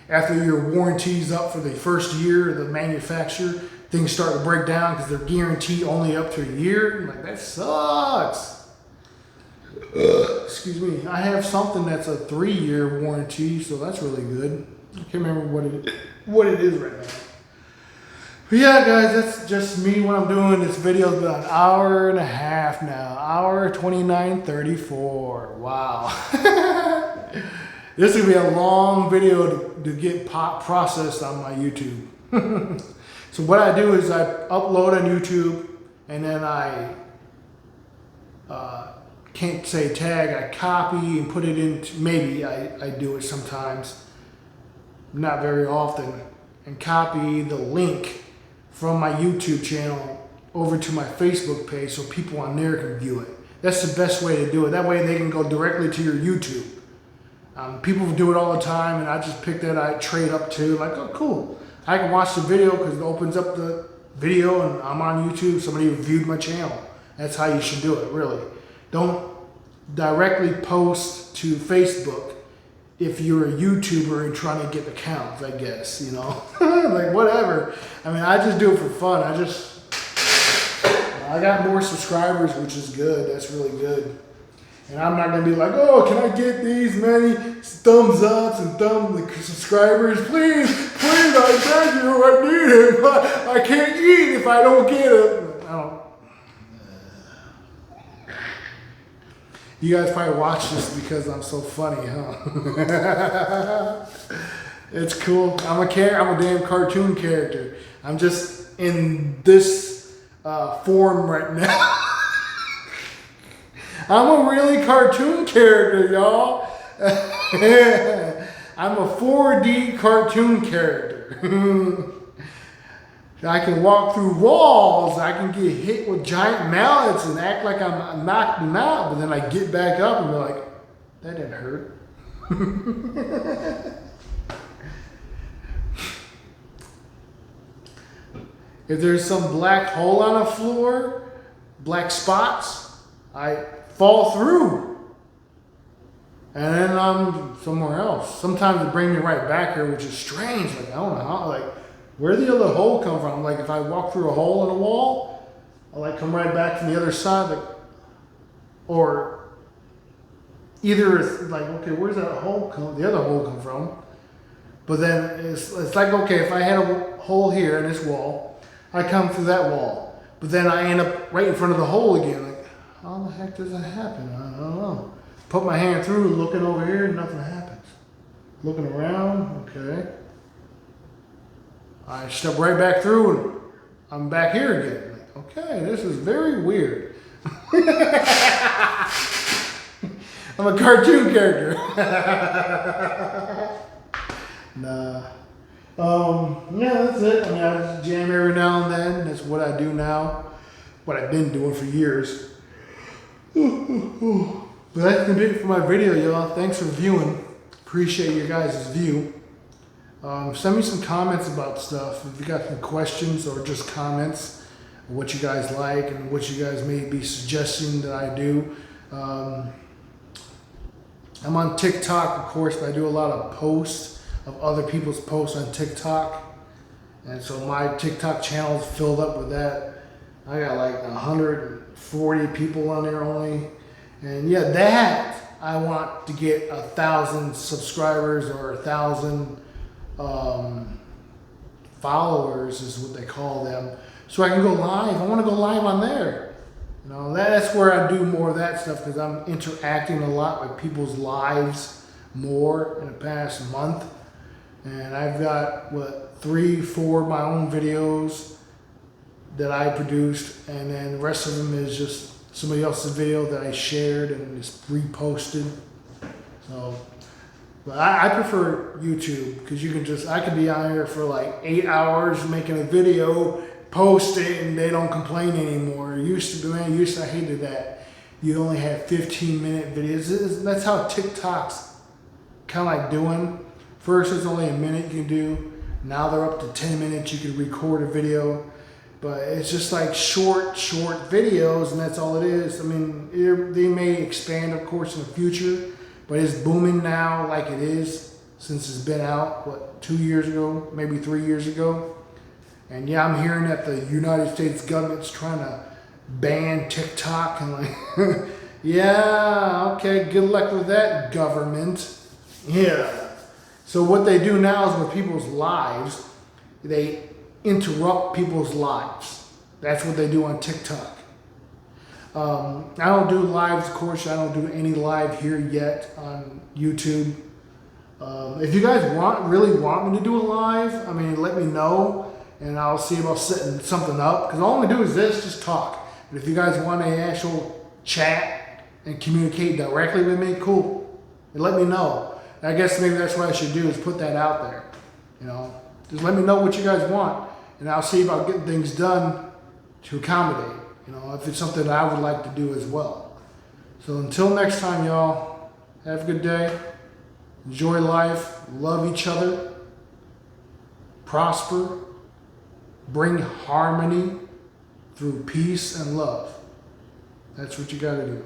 After your warranty's up for the first year, the manufacturer, things start to break down because they're guaranteed only up to a year. I'm like, that sucks. Excuse me. I have something that's a 3-year warranty, so that's really good. I can't remember what it is right now. But yeah, guys, that's just me when I'm doing this video. It's about an hour and a half now. Hour 29:34. Wow. This is going to be a long video to get processed on my YouTube. So what I do is I upload on YouTube, and then I can't say tag, I copy and put it into, maybe I do it sometimes, not very often, and copy the link from my YouTube channel over to my Facebook page so people on there can view it. That's the best way to do it. That way they can go directly to your YouTube. People do it all the time, and I just pick that I trade up to, like, oh cool, I can watch the video because it opens up the video and I'm on YouTube, somebody viewed my channel. That's how you should do it, really. Don't directly post to Facebook if you're a YouTuber and trying to get the counts, I guess, you know, like whatever. I mean, I just do it for fun. I got more subscribers, which is good. That's really good. And I'm not gonna be like, oh, can I get these many thumbs ups and subscribers? Please, please, I beg you, I need it. I can't eat if I don't get it. I don't. You guys probably watch this because I'm so funny, huh? It's cool. I'm a damn cartoon character. I'm just in this form right now. I'm a really cartoon character, y'all. I'm a 4D cartoon character. I can walk through walls. I can get hit with giant mallets and act like I'm knocked them out, but then I get back up and be like, that didn't hurt. If there's some black hole on a floor, black spots, I fall through. And then I'm somewhere else. Sometimes it brings me right back here, which is strange. Like, I don't know how, like, where did the other hole come from? Like, if I walk through a hole in a wall, I like come right back from the other side, like, or either it's like, okay, where's that hole the other hole come from? But then it's like, okay, if I had a hole here in this wall, I come through that wall, but then I end up right in front of the hole again. Like, how the heck does that happen? I don't know. Put my hand through, looking over here, nothing happens. Looking around, okay. I step right back through and I'm back here again. Like, okay, this is very weird. I'm a cartoon character. Nah. Yeah, that's it. I mean, I just jam every now and then. That's what I do now. What I've been doing for years. But that's gonna be it for my video, y'all. Thanks for viewing. Appreciate your guys' view. Send me some comments about stuff. If you got some questions or just comments, what you guys like and what you guys may be suggesting that I do. I'm on TikTok, of course, but I do a lot of posts of other people's posts on TikTok. And so my TikTok channel is filled up with that. I got like 140 people on there only. And yeah, that I want to get 1,000 subscribers or 1,000 followers is what they call them. So I can go live. I want to go live on there. You know, that's where I do more of that stuff because I'm interacting a lot with people's lives more in the past month. And I've got, 3-4 of my own videos that I produced, and then the rest of them is just somebody else's video that I shared and just reposted. So, but I prefer YouTube because you can I could be on here for like 8 hours making a video, post it, and they don't complain anymore. I hated that. You only had 15-minute videos. That's how TikTok's kind of like doing. First, it's only a minute you can do. Now they're up to 10 minutes. You can record a video. But it's just like short videos, and that's all it is. I mean, they may expand, of course, in the future, but it's booming now like it is since it's been out, 2 years ago, maybe 3 years ago. And yeah, I'm hearing that the United States government's trying to ban TikTok, and like, yeah, okay, good luck with that, government. Yeah. So what they do now is with people's lives, they interrupt people's lives. That's what they do on TikTok. I don't do lives, of course. I don't do any live here yet on YouTube. If you guys really want me to do a live, I mean, let me know, and I'll see about setting something up. Because all I'm gonna do is just talk. But if you guys want an actual chat and communicate directly with me, cool. And let me know. I guess maybe that's what I should do is put that out there. You know, just let me know what you guys want, and I'll see about getting things done to accommodate. You know, if it's something that I would like to do as well. So until next time, y'all, have a good day. Enjoy life. Love each other. Prosper. Bring harmony through peace and love. That's what you got to do.